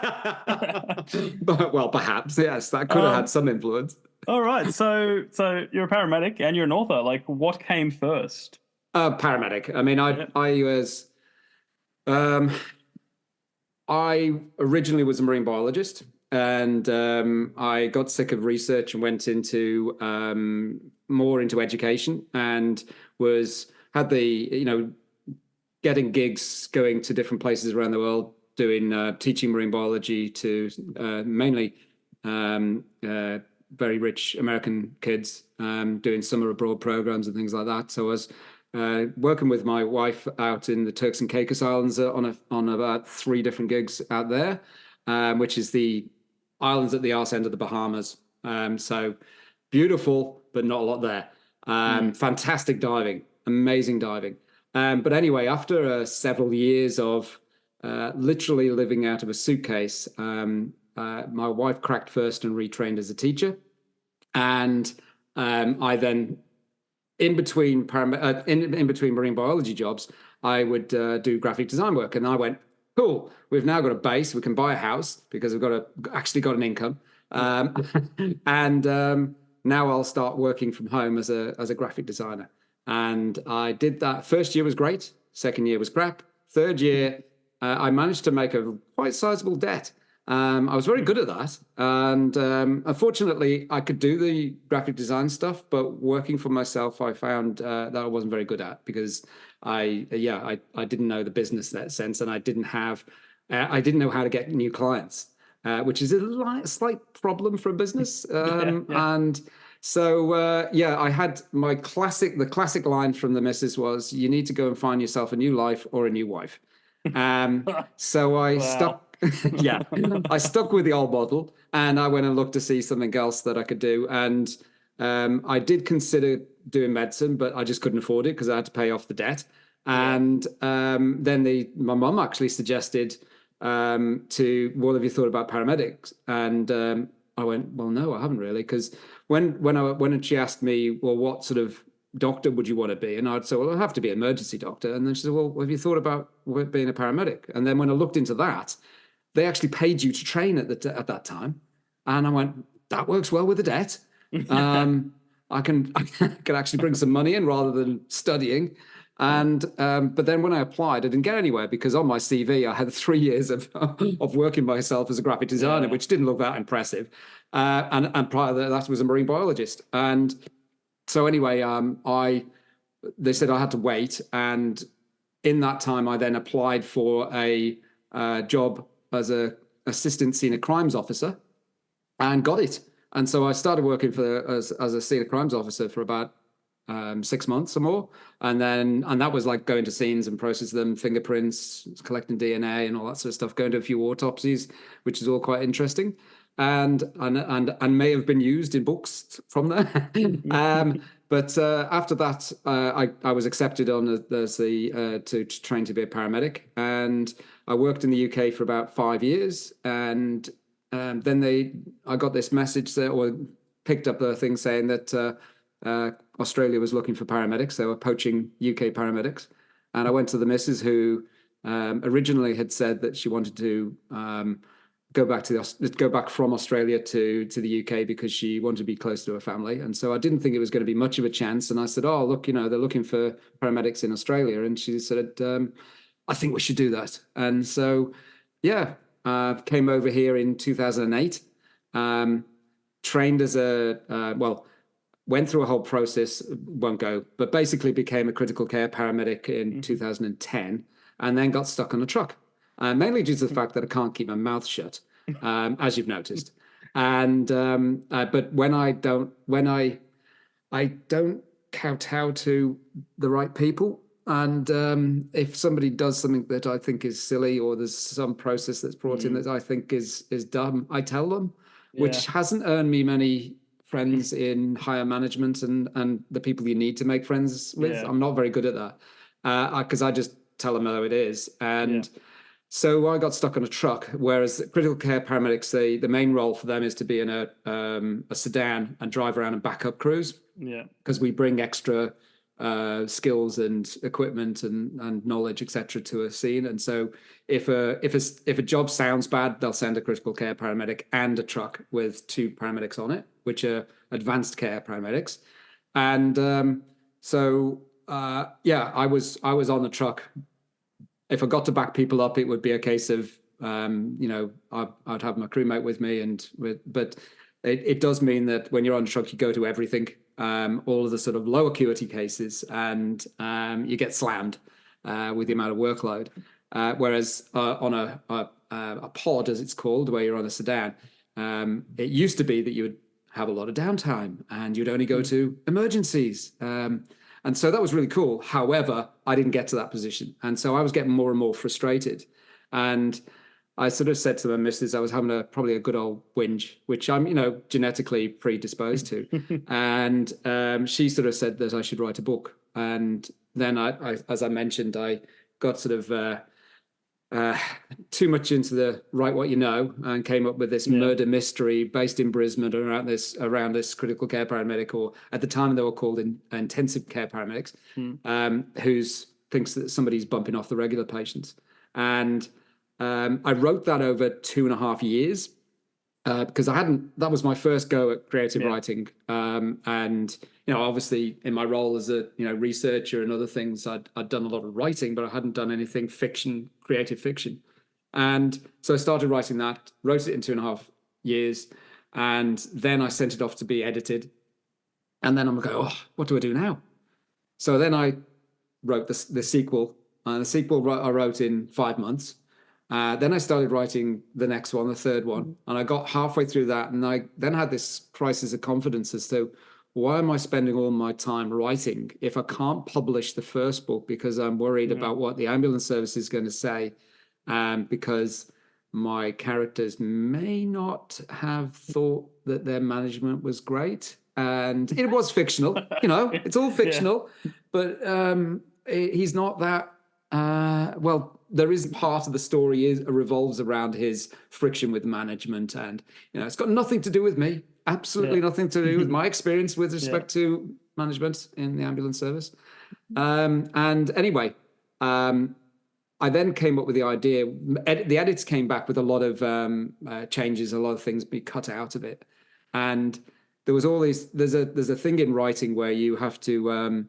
Well, perhaps, yes, that could have had some influence. All right. So you're a paramedic and you're an author. Like, what came first? Paramedic. I mean, um, I originally was a marine biologist, and I got sick of research and went into more into education, and had the getting gigs going to different places around the world, doing teaching marine biology to mainly very rich American kids, doing summer abroad programs and things like that. So I was working with my wife out in the Turks and Caicos Islands on about 3 different gigs out there, which is the islands at the arse end of the Bahamas. So beautiful, but not a lot there. Fantastic diving, amazing diving. But anyway, after several years of literally living out of a suitcase, my wife cracked first and retrained as a teacher. And I then, in between marine biology jobs, I would do graphic design work. And I went, cool, we've now got a base. We can buy a house because we've actually got an income. And now I'll start working from home as a graphic designer. And I did that. First year was great. Second year was crap. Third year, I managed to make a quite sizable debt. I was very good at that. And unfortunately, I could do the graphic design stuff, but working for myself, I found that I wasn't very good at, because I didn't know the business in that sense, and I didn't know how to get new clients, which is a slight problem for a business. And so, I had the classic line from the missus was, you need to go and find yourself a new life or a new wife. So I stuck with the old model, and I went and looked to see something else that I could do. And I did consider doing medicine, but I just couldn't afford it because I had to pay off the debt. And then my mum actually suggested what have you thought about paramedics? And I went, well, no, I haven't really, because when she asked me, well, what sort of doctor would you want to be? And I'd say, well, I'll have to be an emergency doctor. And then she said, well, have you thought about being a paramedic? And then when I looked into that, they actually paid you to train at that time. And I went, that works well with the debt. I can actually bring some money in rather than studying. And but then when I applied, I didn't get anywhere, because on my CV I had 3 years of working myself as a graphic designer, which didn't look that impressive. And prior to that, I was a marine biologist. And so anyway, they said I had to wait, and in that time, I then applied for a job as a assistant senior crimes officer, and got it. And so I started working as a senior crimes officer for about 6 months or more, and that was like going to scenes and processing them, fingerprints, collecting DNA, and all that sort of stuff. Going to a few autopsies, which is all quite interesting, and may have been used in books from there. But after that, I was accepted on to train to be a paramedic, and I worked in the UK for about 5 years, and then I got this message or picked up the thing saying that Australia was looking for paramedics. They were poaching UK paramedics, and I went to the missus, who originally had said that she wanted to go back from Australia to the UK because she wanted to be close to her family. And so I didn't think it was going to be much of a chance. And I said, oh, look, they're looking for paramedics in Australia. And she said, I think we should do that. And so, came over here in 2008, trained as went through a whole process, won't go, but basically became a critical care paramedic in 2010, and then got stuck on a truck. Mainly due to the fact that I can't keep my mouth shut, as you've noticed. And but when I don't kowtow to the right people, and if somebody does something that I think is silly, or there's some process that's brought in that I think is dumb, I tell them, which hasn't earned me many friends in higher management and the people you need to make friends with. I'm not very good at that, because I just tell them how it is. And so I got stuck on a truck, whereas critical care paramedics, the main role for them is to be in a sedan and drive around and back up crews. Yeah. Because we bring extra skills and equipment and knowledge, etc., to a scene. And so if a job sounds bad, they'll send a critical care paramedic and a truck with 2 paramedics on it, which are advanced care paramedics. And I was on the truck. If I got to back people up, it would be a case of I'd have my crewmate with me, but it does mean that when you're on the truck, you go to everything, all of the sort of low acuity cases, and you get slammed with the amount of workload. Whereas on a pod, as it's called, where you're on a sedan, it used to be that you would have a lot of downtime and you'd only go to emergencies. And so that was really cool. However, I didn't get to that position. And so I was getting more and more frustrated. And I sort of said to my missus, I was having probably a good old whinge, which I'm, genetically predisposed to. And she sort of said that I should write a book. And then I as I mentioned, I got sort of too much into the write what you know, and came up with this murder mystery based in Brisbane around this critical care paramedic, or at the time they were called intensive care paramedics, who thinks that somebody's bumping off the regular patients. And I wrote that over 2.5 years because that was my first go at creative writing. And, obviously in my role as a, researcher and other things, I'd done a lot of writing, but I hadn't done anything creative fiction. And so I started writing that, wrote it in 2.5 years. And then I sent it off to be edited. And then I'm like, oh, what do I do now? So then I wrote the sequel. The sequel I wrote in 5 months. Then I started writing the next one, the third one, and I got halfway through that, and I then had this crisis of confidence as to why am I spending all my time writing if I can't publish the first book because I'm worried about what the ambulance service is going to say, because my characters may not have thought that their management was great, and it was fictional, it's all fictional, but he's not that. There is part of the story revolves around his friction with management, and it's got nothing to do with me. Absolutely nothing to do with my experience with respect to management in the ambulance service. And anyway, I then came up with the idea. The edits came back with a lot of changes, a lot of things be cut out of it, and there was all these. There's a thing in writing where you have to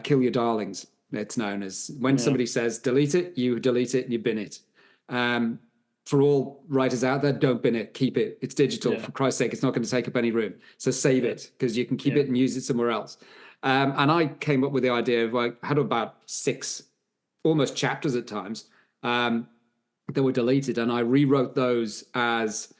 kill your darlings. It's known as when somebody says delete it, you delete it and you bin it. For all writers out there, don't bin it, keep it. It's digital. For Christ's sake, it's not going to take up any room. So save it because you can keep it and use it somewhere else. And I came up with the idea of I had about 6 almost chapters at times that were deleted, and I rewrote those as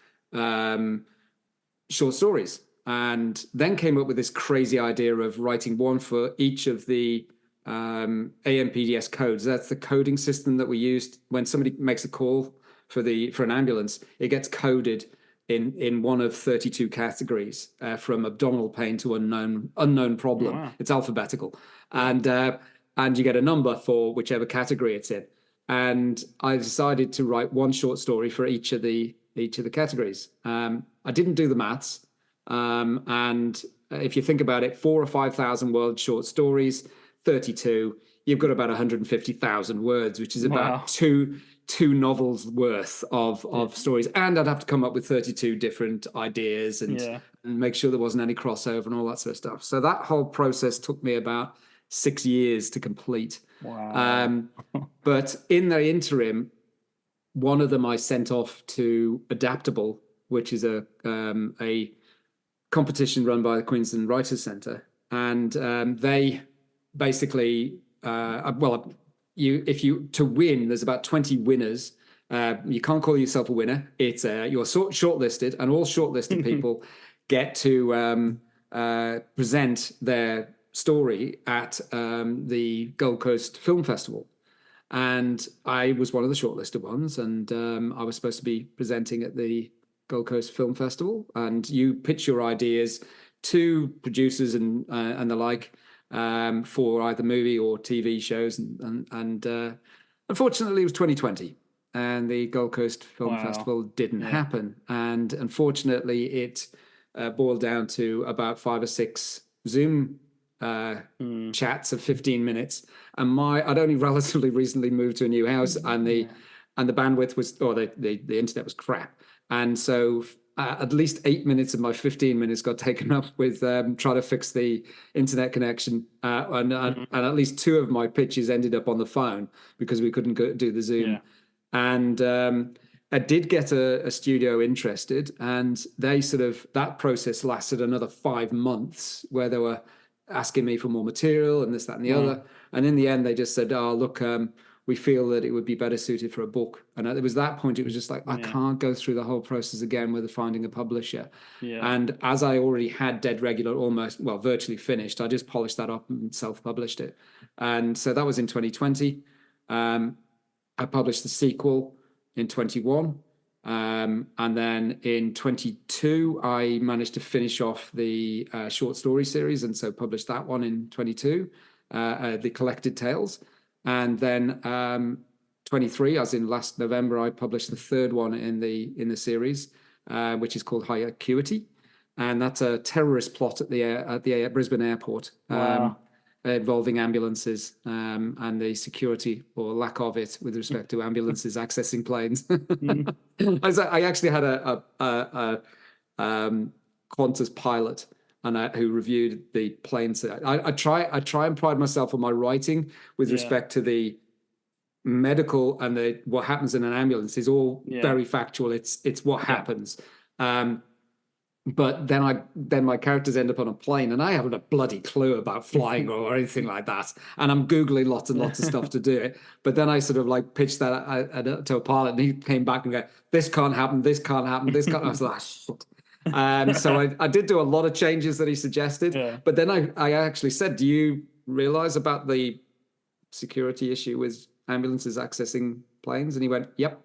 short stories, and then came up with this crazy idea of writing one for each of the AMPDS codes. That's the coding system that we used when somebody makes a call for an ambulance. It gets coded in one of 32 categories, from abdominal pain to unknown problem. Wow. It's alphabetical, and you get a number for whichever category it's in. And I decided to write one short story for each of the categories. I didn't do the maths, and if you think about it, 4,000 or 5,000 word short stories. 32, you've got about 150,000 words, which is about two novels worth of stories. And I'd have to come up with 32 different ideas and make sure there wasn't any crossover and all that sort of stuff. So that whole process took me about 6 years to complete. Wow. But in the interim, one of them I sent off to Adaptable, which is a competition run by the Queensland Writers' Centre. And they basically, to win, there's about 20 winners. You can't call yourself a winner. It's you're shortlisted, and all shortlisted people get to present their story at the Gold Coast Film Festival. And I was one of the shortlisted ones, and I was supposed to be presenting at the Gold Coast Film Festival. And you pitch your ideas to producers and the like, for either movie or TV shows, and unfortunately it was 2020 and the Gold Coast Film Festival didn't happen, and unfortunately it boiled down to about 5 or 6 Zoom chats of 15 minutes. And I'd only relatively recently moved to a new house, and the bandwidth was, or the internet was crap. And so at least 8 minutes of my 15 minutes got taken up with trying to fix the internet connection. And at least 2 of my pitches ended up on the phone because we couldn't do the Zoom. Yeah. And I did get a studio interested, and they that process lasted another 5 months, where they were asking me for more material and this, that, and the other. And in the end, they just said, "Oh, look, we feel that it would be better suited for a book." And it was that point, it was just like, I can't go through the whole process again with finding a publisher. Yeah. And as I already had Dead Regular virtually finished, I just polished that up and self-published it. And so that was in 2020. I published the sequel in 21. And then in 22, I managed to finish off the short story series, and so published that one in 22, the Collected Tales. And then 23, as in last November, I published the 3rd one in the series, which is called High Acuity, and that's a terrorist plot at the Brisbane airport. Wow. Involving ambulances and the security or lack of it with respect to ambulances accessing planes. I actually had a Qantas pilot who reviewed the planes. I try and pride myself on my writing with respect to the medical and what happens in an ambulance is all very factual. It's what happens. But then my characters end up on a plane, and I haven't a bloody clue about flying or anything like that. And I'm Googling lots and lots of stuff to do it. But then I pitched that to a pilot, and he came back and go, "This can't happen, this can't happen, this can't." I was like, "Shit." So I did do a lot of changes that he suggested. Yeah. But then I actually said, "Do you realize about the security issue with ambulances accessing planes?" And he went, "Yep."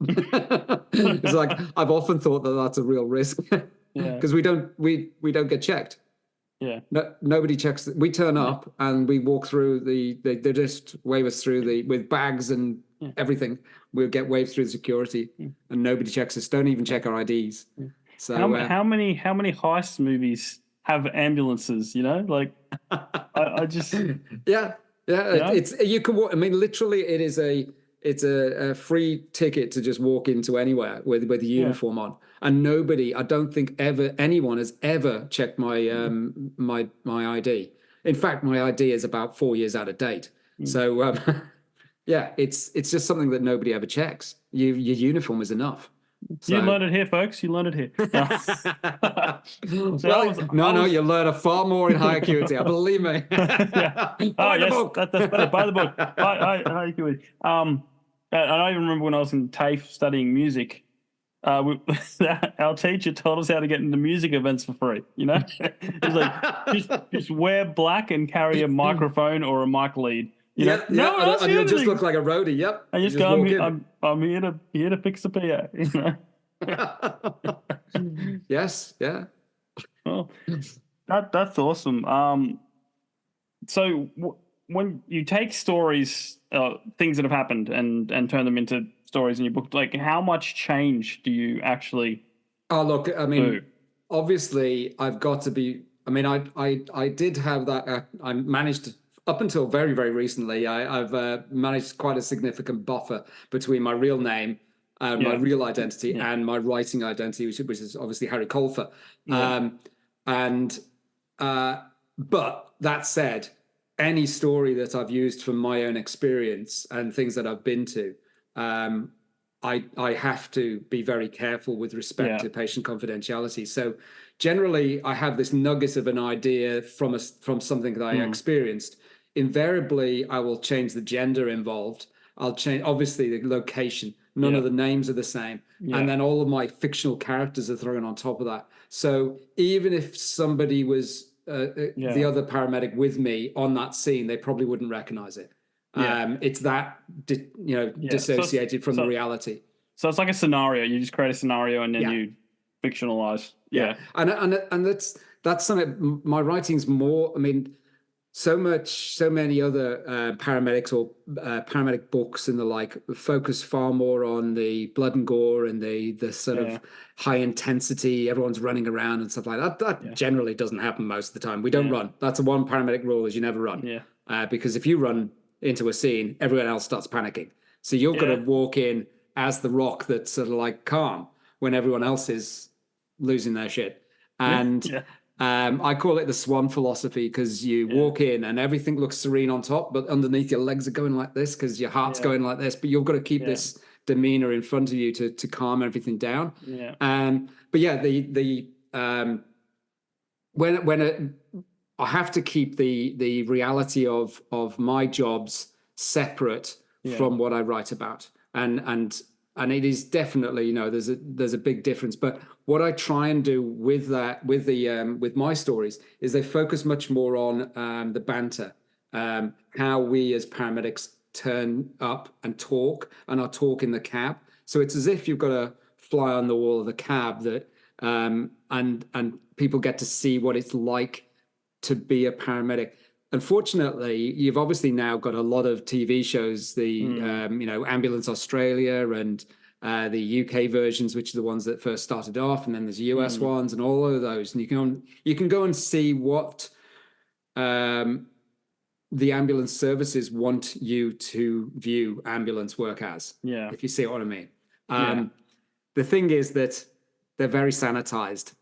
It's like, I've often thought that that's a real risk. Because we don't get checked. Yeah. No, nobody checks. We turn up and we walk through they just wave us through with bags and everything. We'll get waved through the security, and nobody checks us. Don't even check our IDs. So how many heist movies have ambulances? I just It's you can walk. I mean, literally, it's a free ticket to just walk into anywhere with a uniform on. And I don't think anyone has ever checked my my ID. In fact, my ID is about 4 years out of date. So it's just something that nobody ever checks. Your uniform is enough. So, you learned it here, folks. You learned it here. You learn far more in High Acuity. Believe me. Buy the book. That's better. Buy the book. High Acuity. And I even remember when I was in TAFE studying music. Our teacher told us how to get into music events for free. It was like just wear black and carry a microphone or a mic lead. And you'll just look like a roadie. Yep. I just go. I'm here to fix the PA. Yes. Yeah. Oh, that's awesome. So when you take stories, things that have happened, and turn them into stories in your book, like how much change do you actually do? Obviously I've got to be, I did have that, I managed up until very, very recently, I've managed quite a significant buffer between my real name, my real identity, and my writing identity, which is obviously Harry Colfer. But that said, any story that I've used from my own experience and things that I've been to, I have to be very careful with respect to patient confidentiality. So generally, I have this nugget of an idea from something that I experienced. Invariably, I will change the gender involved. I'll change, obviously, the location. None of the names are the same. And then all of my fictional characters are thrown on top of that. So even if somebody was the other paramedic with me on that scene, they probably wouldn't recognize it. It's that dissociated from the reality. So it's like a scenario. You just create a scenario and then you fictionalize. And that's something. My writing's more. so many other paramedics or paramedic books and the like focus far more on the blood and gore and the sort of high intensity, everyone's running around and stuff like that. That generally doesn't happen most of the time. We don't run. That's the one paramedic rule, is you never run. Because if you run into a scene, everyone else starts panicking. So you're going to walk in as the rock that's sort of like calm when everyone else is losing their shit. And I call it the swan philosophy, because you walk in and everything looks serene on top, but underneath your legs are going like this because your heart's going like this. But you've got to keep this demeanor in front of you to calm everything down. But yeah, when I have to keep the reality of my jobs separate from what I write about, and it is definitely, you know, there's a big difference. But what I try and do with that, with my stories, is they focus much more on the banter, how we as paramedics turn up and talk, and our talk in the cab. So it's as if you've got a fly on the wall of the cab that, and people get to see what it's like to be a paramedic. Unfortunately, you've obviously now got a lot of TV shows, you know, Ambulance Australia and the UK versions, which are the ones that first started off, and then there's US ones and all of those. And you can go and see what the ambulance services want you to view ambulance work as, if you see what I mean. The thing is that they're very sanitized.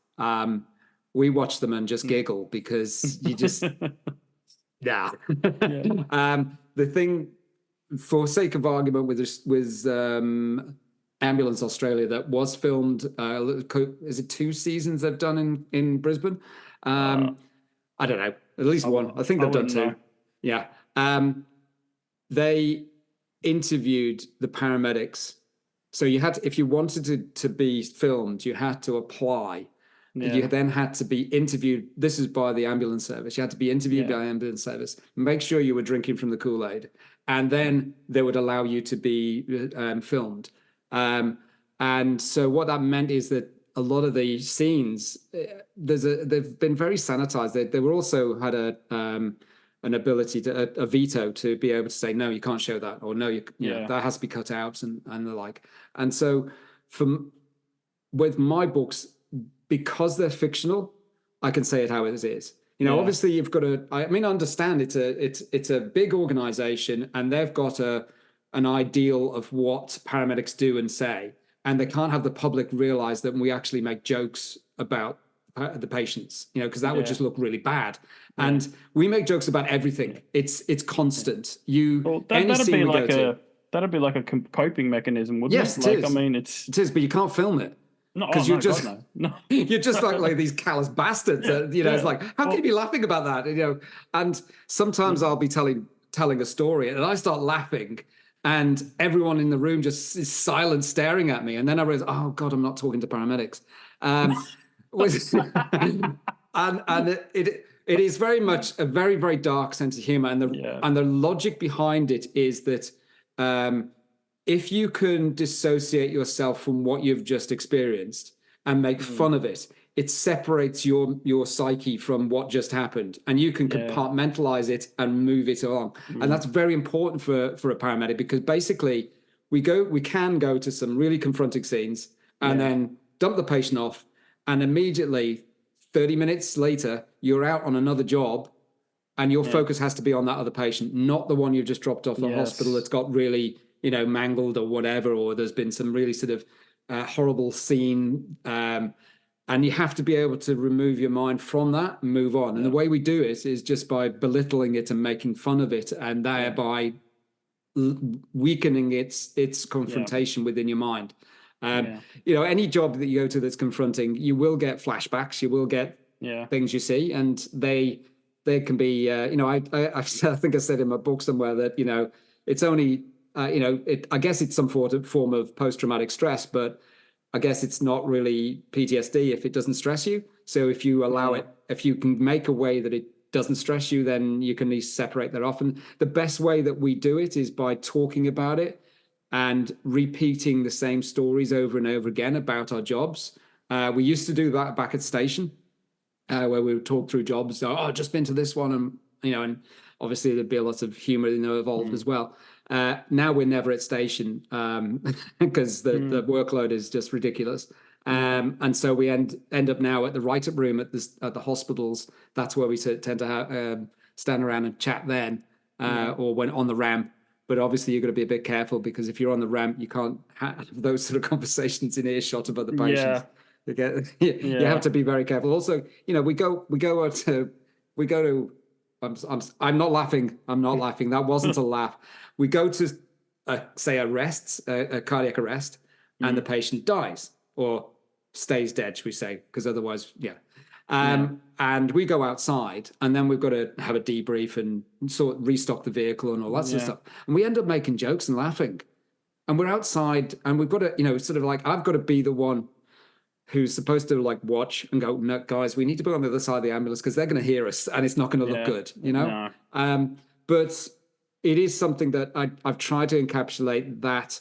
We watch them and just giggle because you just... The thing, for sake of argument, with Ambulance Australia, that was filmed, is it 2 seasons they've done in Brisbane? I don't know, at least one. I think they've done 2. They interviewed the paramedics. So you had to, if you wanted to be filmed, you had to apply. You then had to be interviewed. This is by the ambulance service. You had to be interviewed by the ambulance service. Make sure you were drinking from the Kool-Aid, and then they would allow you to be filmed. And so what that meant is that a lot of the scenes, they've been very sanitized. They were also had an ability to a veto to be able to say, no, you can't show that, or no, you know, that has to be cut out, and the like. And so with my books, because they're fictional, I can say it how it is. You know, obviously you've got to, I mean, I understand it's a big organization, and they've got an ideal of what paramedics do and say, and they can't have the public realize that we actually make jokes about the patients, you know, because that would just look really bad. And we make jokes about everything. It's constant. That'd be like a coping mechanism, wouldn't it? It is. I mean, it is, but you can't film it. Because you're just you're just like these callous bastards. You know, it's like, how can you be laughing about that? You know, and sometimes I'll be telling a story, and I start laughing, and everyone in the room just is silent, staring at me. And then I realize, oh God, I'm not talking to paramedics. And it is very much a very, very dark sense of humor, and the logic behind it is that if you can dissociate yourself from what you've just experienced and make fun of it, it separates your psyche from what just happened, and you can compartmentalize it and move it along. And that's very important for a paramedic, because basically we can go to some really confronting scenes and then dump the patient off, and immediately 30 minutes later you're out on another job, and your focus has to be on that other patient, not the one you've just dropped off the hospital that's got really, you know, mangled or whatever, or there's been some really sort of horrible scene. And you have to be able to remove your mind from that and move on. And the way we do it is just by belittling it and making fun of it, and thereby weakening its confrontation within your mind. You know, any job that you go to that's confronting, you will get flashbacks, you will get things you see, and they can be, you know, I think I said in my book somewhere that, you know, it's only, you know, I guess it's some form of post-traumatic stress, but I guess it's not really PTSD if it doesn't stress you. So if you allow it, if you can make a way that it doesn't stress you, then you can at least separate that off. And the best way that we do it is by talking about it and repeating the same stories over and over again about our jobs. We used to do that back at station, where we would talk through jobs. So, I've just been to this one, and and obviously there'd be a lot of humor involved as well. Now we're never at station because the workload is just ridiculous. And so we end up now at the write-up room at the hospitals. That's where we tend to stand around and chat then, or when on the ramp. But obviously you've got to be a bit careful, because if you're on the ramp, you can't have those sort of conversations in earshot of other patients. You have to be very careful. Also, we go to. I'm not laughing. I'm not laughing. That wasn't a laugh. We go to say a cardiac arrest, and the patient dies or stays dead, should we say? Because otherwise, and we go outside, and then we've got to have a debrief and restock the vehicle and all that sort of stuff. And we end up making jokes and laughing. And we're outside, and we've got to, sort of like, I've got to be the one who's supposed to like watch and go, no, guys, we need to be on the other side of the ambulance because they're going to hear us, and it's not going to look good, No. But it is something that I've tried to encapsulate that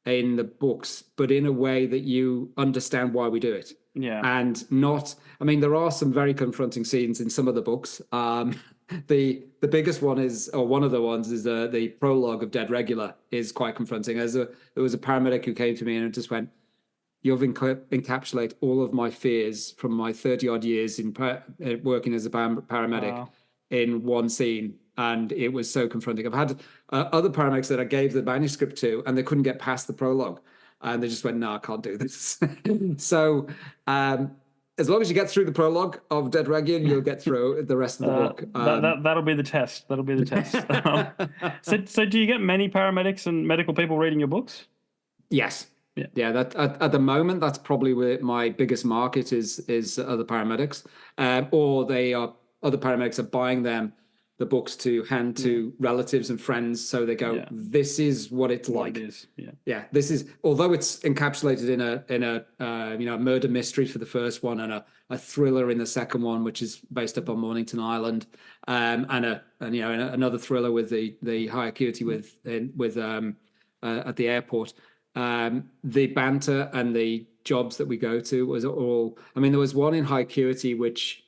in the books, but in a way that you understand why we do it. And not, there are some very confronting scenes in some of the books. The biggest one is, or one of the ones is the prologue of Dead Regular is quite confronting. There was a paramedic who came to me and just went, "You've encapsulated all of my fears from my 30 odd years in working as a paramedic in one scene." And it was so confronting. I've had other paramedics that I gave the manuscript to, and they couldn't get past the prologue. And they just went, "No, I can't do this." So as long as you get through the prologue of Dead Regular, you'll get through the rest of the book. That'll be the test. That'll be the test. So do you get many paramedics and medical people reading your books? Yes. Yeah. That at the moment, that's probably where my biggest market is other paramedics, or other paramedics are buying them the books to hand to relatives and friends, so they go, "This is what it's like." It is. This is, although it's encapsulated in a murder mystery for the first one, and a thriller in the second one, which is based up on Mornington Island, and another thriller with the high acuity with at the airport. The banter and the jobs that we go to was all. There was one in high acuity which.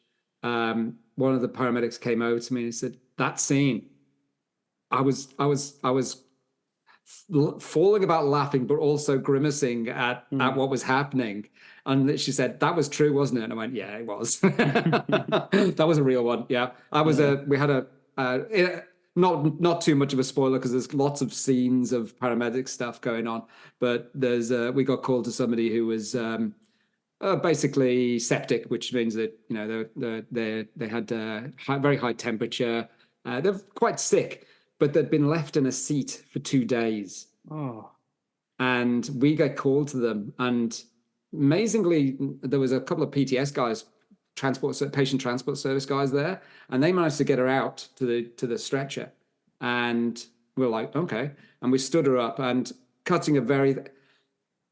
One of the paramedics came over to me and he said, "That scene, I was falling about laughing, but also grimacing at what was happening." And she said, "That was true, wasn't it?" And I went, "Yeah, it was." That was a real one. Yeah, we had not too much of a spoiler because there's lots of scenes of paramedic stuff going on, but we got called to somebody who was. Basically septic, which means that they had very high temperature. They're quite sick, but they'd been left in a seat for 2 days. And we got called to them, and amazingly, there was a couple of PTS guys, patient transport service guys there, and they managed to get her out to the stretcher. And we're like, okay, and we stood her up, and cutting a very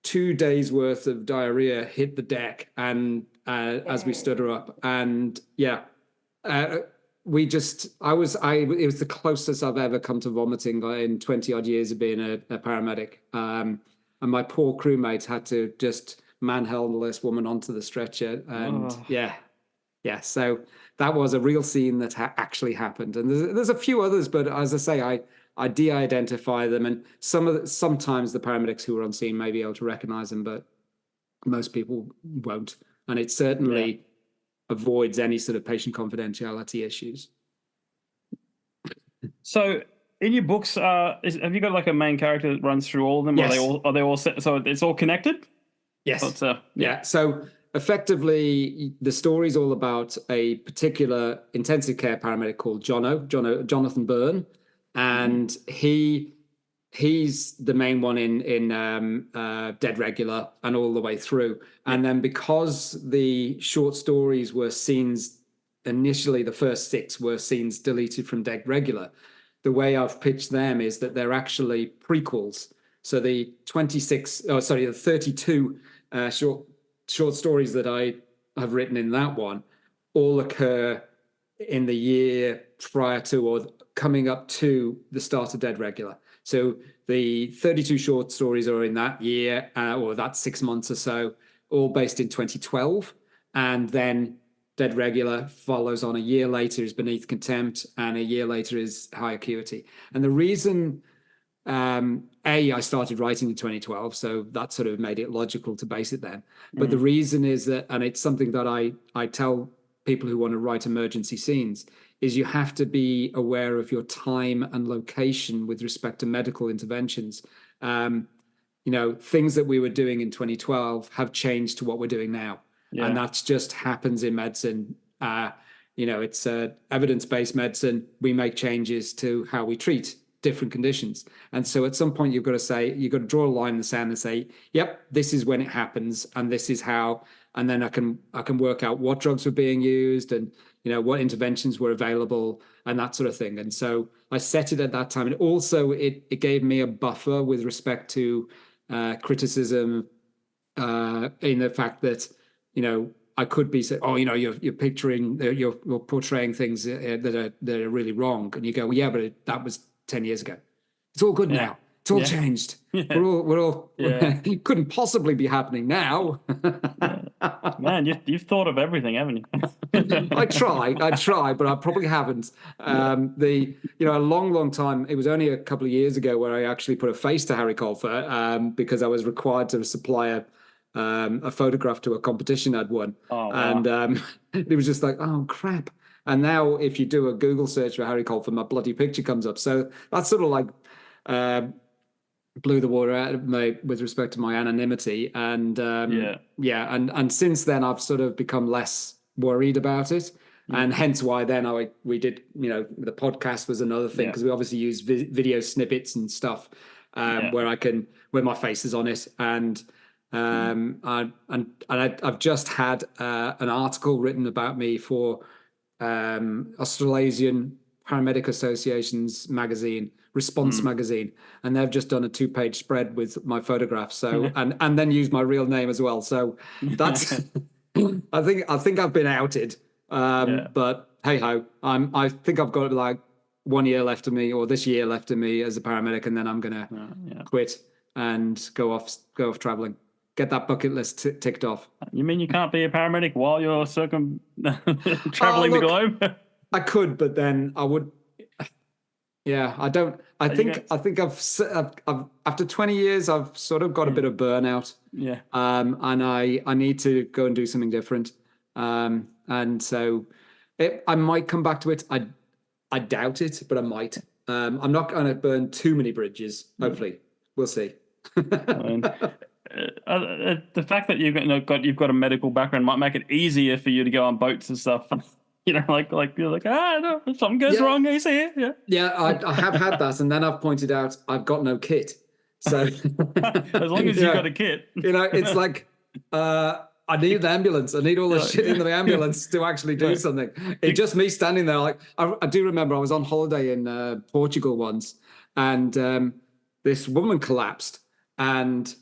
2 days worth of diarrhea hit the deck, and as we stood her up, and it was the closest I've ever come to vomiting in 20 odd years of being a paramedic. And my poor crewmates had to just manhandle this woman onto the stretcher, and so that was a real scene that actually happened. And there's a few others, but as I say, I de-identify them, and sometimes the paramedics who are on scene may be able to recognize them, but most people won't. And it certainly avoids any sort of patient confidentiality issues. So in your books, have you got like a main character that runs through all of them? Yes. Are they all set, so it's all connected? Yes. So effectively, the story's all about a particular intensive care paramedic called Jonathan Byrne. And he's the main one in Dead Regular and all the way through. And then because the short stories were scenes, initially the first 6 were scenes deleted from Dead Regular, the way I've pitched them is that they're actually prequels. So the 32 short stories that I have written in that one all occur in the year prior to or coming up to the start of Dead Regular. So the 32 short stories are in that year or that 6 months or so, all based in 2012. And then dead regular, follows on a year later is beneath contempt, and a year later is high acuity. And the reason, I started writing in 2012, so that sort of made it logical to base it then. But the reason is that, and it's something that I tell people who want to write emergency scenes, is you have to be aware of your time and location with respect to medical interventions. Things that we were doing in 2012 have changed to what we're doing now. Yeah. And that just happens in medicine. It's evidence-based medicine. We make changes to how we treat different conditions. And so at some point you've got to draw a line in the sand and say, yep, this is when it happens and this is how, and then I can work out what drugs were being used and, what interventions were available and that sort of thing. And so I set it at that time. And also it gave me a buffer with respect to criticism in the fact that, I could be saying, you're picturing, you're portraying things that are really wrong. And you go, well, yeah, but that was 10 years ago. It's all good now. It's all changed. Yeah. We're all it couldn't possibly be happening now. Man, you've thought of everything, haven't you? I try, but I probably haven't. A long time. It was only a couple of years ago where I actually put a face to Harry Colfer because I was required to supply a photograph to a competition I'd won. Oh, wow. And it was just like, oh crap. And now if you do a Google search for Harry Colfer, my bloody picture comes up. So that's sort of like blew the water out of me with respect to my anonymity. And and since then I've sort of become less worried about it. And hence why then we did, the podcast was another thing, because we obviously use video snippets and stuff where my face is on it. And I've just had an article written about me for Australasian Paramedic Association's magazine, Response magazine, and they've just done a 2-page spread with my photograph. So and then used my real name as well. So that's I think I've been outed. But hey ho, I think I've got like 1 year left of me, or this year left of me as a paramedic, and then I'm gonna quit and go off traveling. Get that bucket list ticked off. You mean you can't be a paramedic while you're traveling the globe? I could, but then I would. Yeah, I don't. I think I've after 20 years, I've sort of got a bit of burnout. Yeah. And I need to go and do something different. And so I might come back to it. I doubt it, but I might. I'm not going to burn too many bridges. Hopefully, we'll see. The fact that you've got a medical background might make it easier for you to go on boats and stuff. Like you're like, no, if something goes wrong, he's here. Yeah, I have had that, and then I've pointed out I've got no kit. So as long as you've got a kit, it's like I need the ambulance. I need all the shit in the ambulance to actually do something. It's just me standing there. Like I do remember I was on holiday in Portugal once, and this woman collapsed, and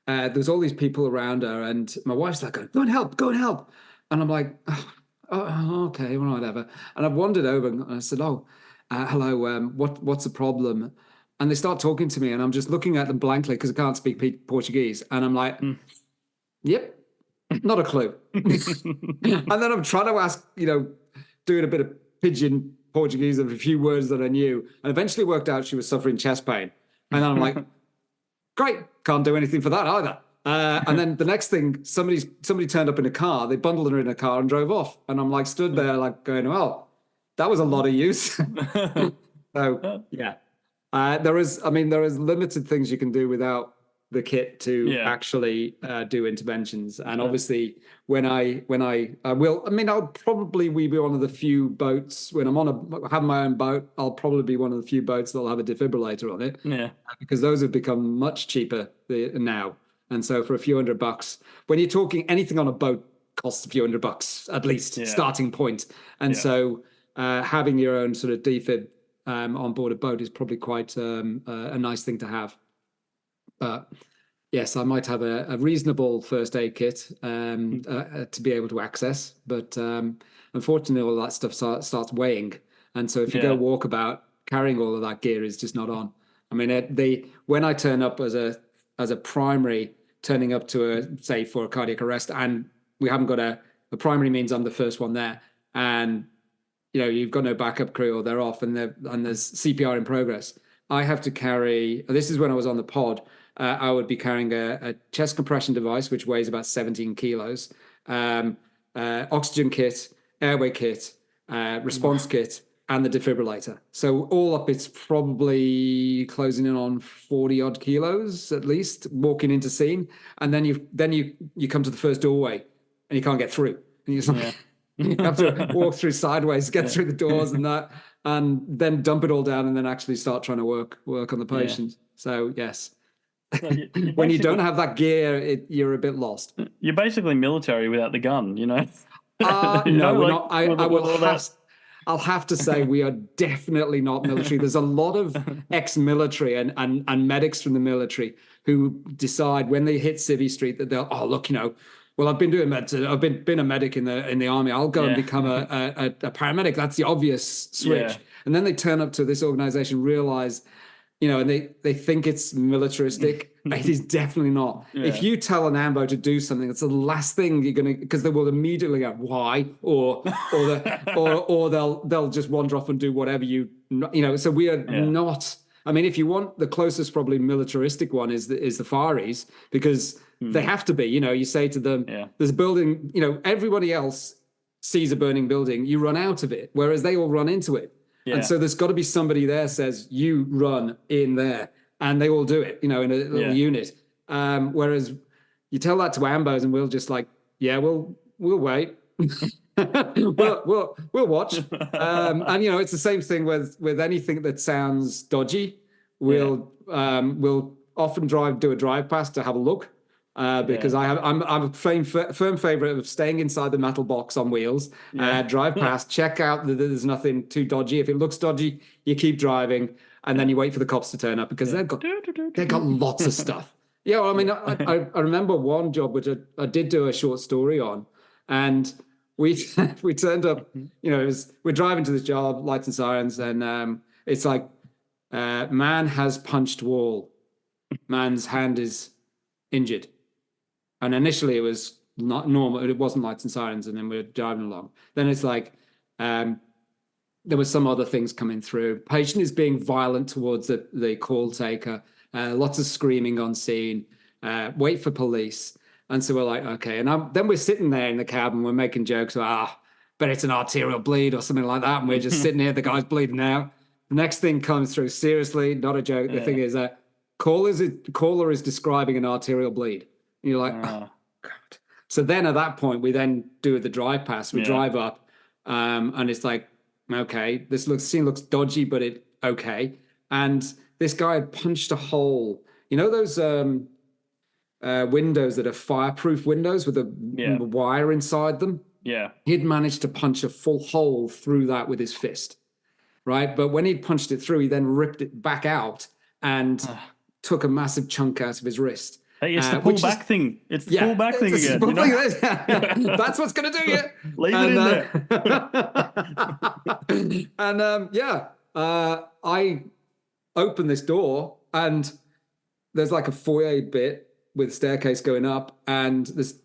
there was all these people around her, and my wife's like, go and help. And I'm like, oh, okay, well, whatever. And I've wandered over and I said, hello, what's the problem? And they start talking to me, and I'm just looking at them blankly because I can't speak Portuguese. And I'm like, yep, not a clue. And then I'm trying to ask, doing a bit of pidgin Portuguese of a few words that I knew, and eventually worked out she was suffering chest pain. And then I'm like, great, can't do anything for that either. And then the next thing, somebody turned up in a car. They bundled her in a car and drove off. And I'm like stood there like going, well, that was a lot of use. So yeah, there is limited things you can do without the kit to actually do interventions. And obviously I'll probably be one of the few boats when have my own boat. I'll probably be one of the few boats that'll have a defibrillator on it. Yeah, because those have become much cheaper now. And so for a few $100, when you're talking anything on a boat costs a few $100 at least, starting point. And so having your own sort of defib on board a boat is probably quite a nice thing to have. But yes, I might have a reasonable first aid kit to be able to access. But unfortunately, all that stuff starts weighing. And so if you go walkabout, carrying all of that gear is just not on. I mean, when I turn up as a primary, turning up to say for a cardiac arrest, and we haven't got a a primary means I'm the first one there, and you've got no backup crew or they're off, and there's CPR in progress. I have to carry. This is when I was on the pod. I would be carrying a chest compression device which weighs about 17 kilos, oxygen kit, airway kit, response kit, and the defibrillator. So all up, it's probably closing in on 40 odd kilos at least walking into scene. And then you come to the first doorway and you can't get through. And you have to walk through sideways, get through the doors and then dump it all down and then actually start trying to work on the patient. So yes. So when you don't have that gear, you're a bit lost. You're basically military without the gun, No, we're not. I'll have to say we are definitely not military. There's a lot of ex-military and medics from the military who decide when they hit Civvy Street that they'll, well, I've been doing medicine. I've been a medic in the army. I'll go and become a paramedic. That's the obvious switch. And then they turn up to this organization, realize, and they think it's militaristic. It is definitely not. Yeah. If you tell an ambo to do something, it's the last thing you're gonna, because they will immediately go, why? Or they'll just wander off and do whatever So we are not. I mean, if you want the closest, probably militaristic one is the Far East, because they have to be. You say to them, there's a building. Everybody else sees a burning building, you run out of it, whereas they all run into it. Yeah. And so there's got to be somebody there says, you run in there, and they all do it, in a little unit. Whereas you tell that to ambos and we'll just like, we'll wait. we'll watch. And it's the same thing with anything that sounds dodgy. We'll often do a drive past to have a look. Because I'm a firm favorite of staying inside the metal box on wheels, drive past, check out that there's nothing too dodgy. If it looks dodgy, you keep driving, and then you wait for the cops to turn up because they've got lots of stuff. I mean, I remember one job which I did do a short story on, and we turned up. We're driving to this job, lights and sirens, and it's like man has punched wall, man's hand is injured. And initially it was not normal. It wasn't lights and sirens. And then we were driving along. Then it's like there was some other things coming through. Patient is being violent towards the call taker. Lots of screaming on scene. Wait for police. And so we're like, okay. And then we're sitting there in the cab and we're making jokes. But it's an arterial bleed or something like that. And we're just sitting here. The guy's bleeding out. The next thing comes through. Seriously, not a joke. The thing is that caller is describing an arterial bleed. And you're like, oh, God. So then at that point, we then do the drive past. We drive up, and it's like, okay, this scene looks dodgy, but okay. And this guy had punched a hole. Those windows that are fireproof windows with a wire inside them? Yeah. He'd managed to punch a full hole through that with his fist, right? But when he'd punched it through, he then ripped it back out and took a massive chunk out of his wrist. Hey, it's the pullback thing. It's the pullback thing again. That's what's going to do you. Leave it in there. I open this door and there's like a foyer bit with staircase going up, and there's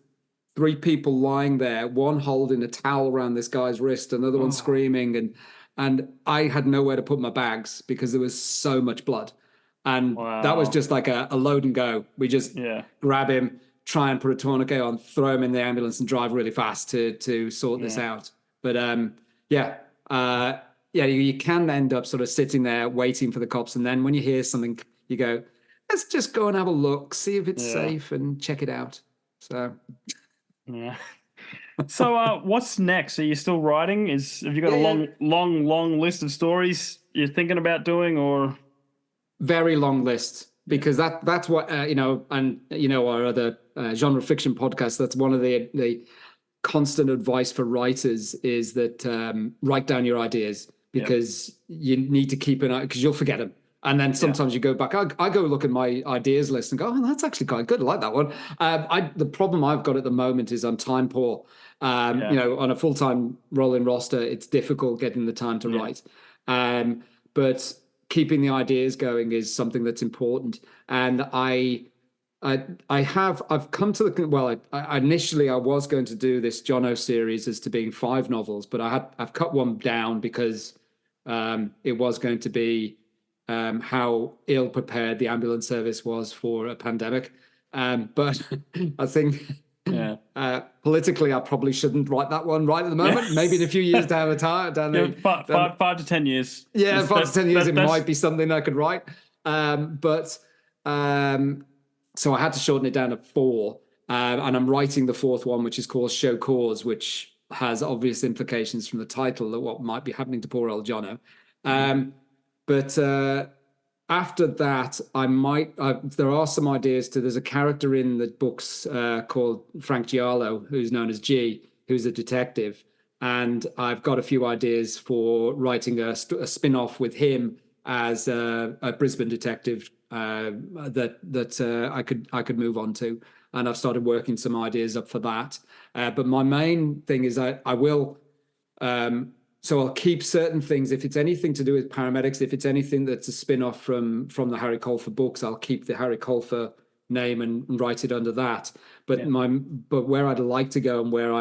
3 people lying there, one holding a towel around this guy's wrist, another one screaming, and I had nowhere to put my bags because there was so much blood. And that was just like a load and go. We just grab him, try and put a tourniquet on, throw him in the ambulance and drive really fast to sort this out. But you can end up sort of sitting there waiting for the cops. And then when you hear something, you go, let's just go and have a look, see if it's safe and check it out. So, So what's next? Are you still writing? Have you got a long list of stories you're thinking about doing, or? Very long list, because that's what our other genre fiction podcast. That's one of the constant advice for writers is that write down your ideas, because you need to keep an eye, because you'll forget them. And then sometimes you go back. I go look at my ideas list and go, oh, that's actually quite good. I like that one. The problem I've got at the moment is I'm time poor. On a full-time rolling roster, it's difficult getting the time to write. But keeping the ideas going is something that's important. And I I've come to the, well, initially I was going to do this Jono series as to being 5 novels, but I've cut one down because it was going to be how ill prepared the ambulance service was for a pandemic. But I think politically I probably shouldn't write that one right at the moment. Maybe in a few years down the time, five to 10 years. Yeah, 5 to 10 years, it might be something I could write. So I had to shorten it down to 4. And I'm writing the 4th one, which is called Show Cause, which has obvious implications from the title of what might be happening to poor old Jono. But after that, there are some ideas there's a character in the books called Frank Giallo, who's known as G, who's a detective. And I've got a few ideas for writing a spin-off with him as a Brisbane detective that I could move on to. And I've started working some ideas up for that. But my main thing is I will... So I'll keep certain things. If it's anything to do with paramedics, if it's anything that's a spin-off from the Harry Colfer books, I'll keep the Harry Colfer name and write it under that. But where I'd like to go and where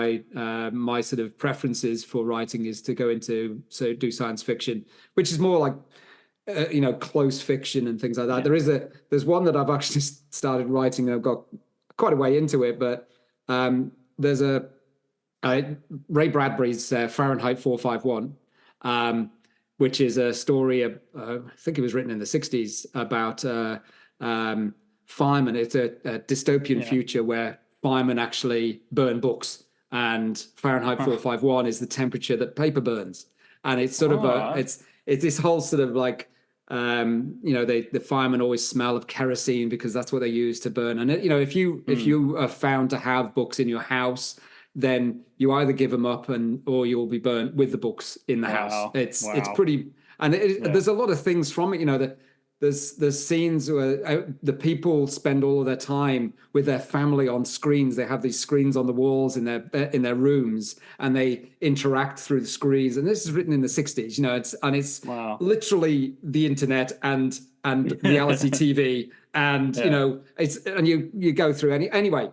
my sort of preferences for writing is to go into do science fiction, which is more like close fiction and things like that. There's one that I've actually started writing and I've got quite a way into it, but there's Ray Bradbury's Fahrenheit 451, which is a story I think it was written in the 60s about firemen. It's a dystopian future where firemen actually burn books, and Fahrenheit 451 is the temperature that paper burns. And it's sort of it's this whole sort of like the firemen always smell of kerosene because that's what they use to burn. And if you are found to have books in your house, then you either give them up or you'll be burnt with the books in the house. It's pretty, and there's a lot of things from it. That there's scenes where the people spend all of their time with their family on screens. They have these screens on the walls in their rooms, and they interact through the screens. And this is written in the 60s. It's literally the internet and reality TV, and you go through anyway.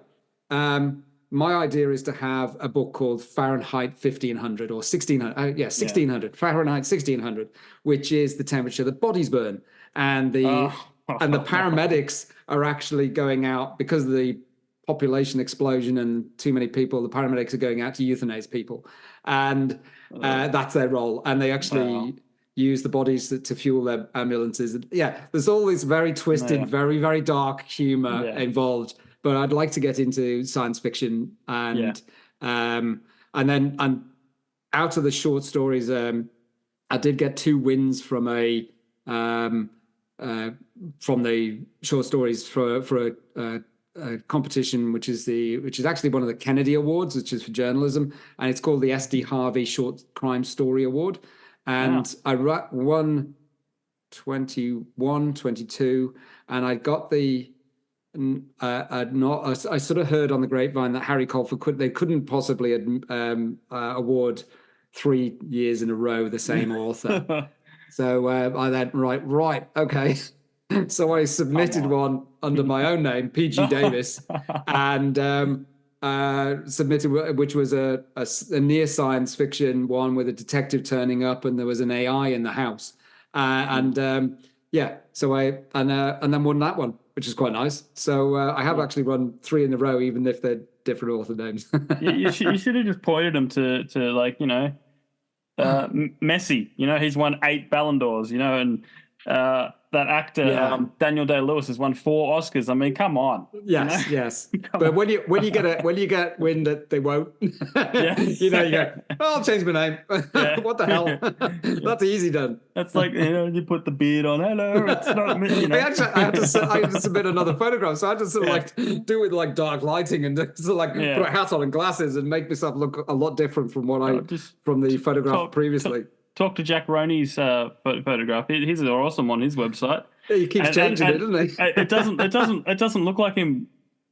My idea is to have a book called Fahrenheit 1500 or 1600. 1600. Fahrenheit 1600, which is the temperature that bodies burn. And the paramedics are actually going out because of the population explosion and too many people. The paramedics are going out to euthanize people, and that's their role. And they actually use the bodies to fuel their ambulances. There's all this very twisted, very, very dark humor involved. But I'd like to get into science fiction, and then out of the short stories, I did get 2 wins from from the short stories for a competition, which is actually one of the Kennedy Awards, which is for journalism, and it's called the S.D. Harvey Short Crime Story Award, and I won 21, 22, and I got the. I sort of heard on the grapevine that Harry Colfer couldn't possibly award 3 years in a row the same author. So I then right, okay. So I submitted one under my own name, PG Davis, and submitted, which was a near science fiction one with a detective turning up and there was an AI in the house, So and then won that one, which is quite nice. So I have actually run 3 in a row, even if they're different author names. you should have just pointed him to like Messi. He's won 8 Ballon d'Ors. And that actor Daniel Day-Lewis has won 4 Oscars. I mean, come on. Yes. But when you get wind that they won't, you go, I'll change my name. What the hell? That's easy done. That's like you put the beard on. Hello, it's not me. I had to submit another photograph, so I had to sort of do it with like dark lighting and sort of like put a hat on and glasses and make myself look a lot different from what from the photograph previously. Talk to Jack Roney's photograph. He's awesome on his website. Yeah, he keeps changing it, doesn't he? It doesn't look like him,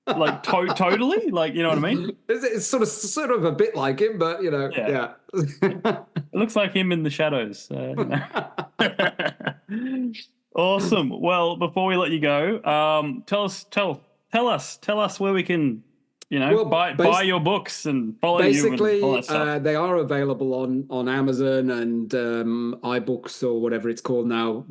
like totally. Like, you know what I mean? It's sort of a bit like him, but yeah. It looks like him in the shadows. Awesome. Well, before we let you go, tell tell us where we can, buy your books and follow you. Basically, and all that stuff. they are available on Amazon and iBooks or whatever it's called now.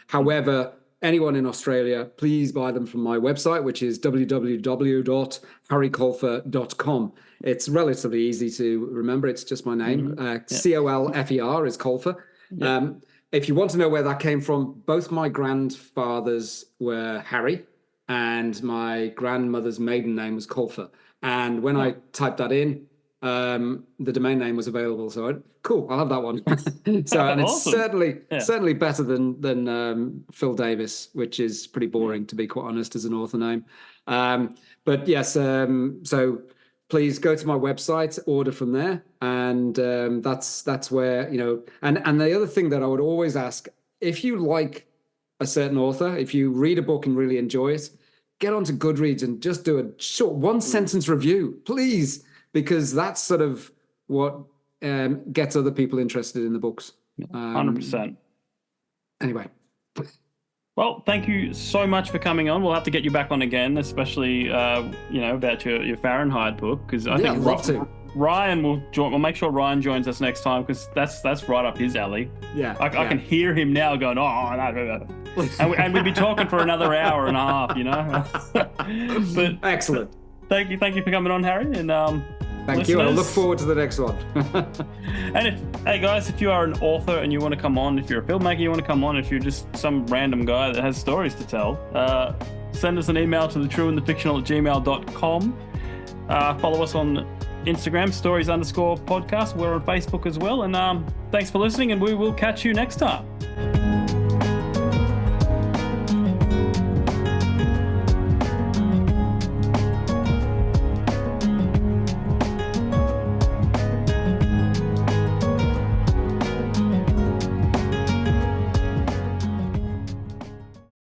However, anyone in Australia, please buy them from my website, which is www.harrycolfer.com. It's relatively easy to remember. It's just my name. Colfer is Colfer. Yeah. If you want to know where that came from, both my grandfathers were Harry and my grandmother's maiden name was Colfer. And when I typed that in, the domain name was available. So cool, I'll have that one. So, and it's certainly better than Phil Davis, which is pretty boring, to be quite honest, as an author name. But yes, so please go to my website, order from there, and that's where, and the other thing that I would always ask, if you like a certain author, if you read a book and really enjoy it, get onto Goodreads and just do a short one-sentence review, please, because that's sort of what gets other people interested in the books. 100%. Anyway. Well, thank you so much for coming on. We'll have to get you back on again, especially about your Fahrenheit book, because I think I'd love to. Ryan will join. We'll make sure Ryan joins us next time, because that's right up his alley. Yeah, I can hear him now going, oh, no. And we'd be talking for another hour and a half, But excellent. Thank you for coming on, Harry. And thank you. I look forward to the next one. And hey guys, if you are an author and you want to come on, if you're a filmmaker, you want to come on, if you're just some random guy that has stories to tell, send us an email to thetrueandthefictional@gmail.com. Follow us on Instagram, stories_podcast. We're on Facebook as well. And thanks for listening, and we will catch you next time.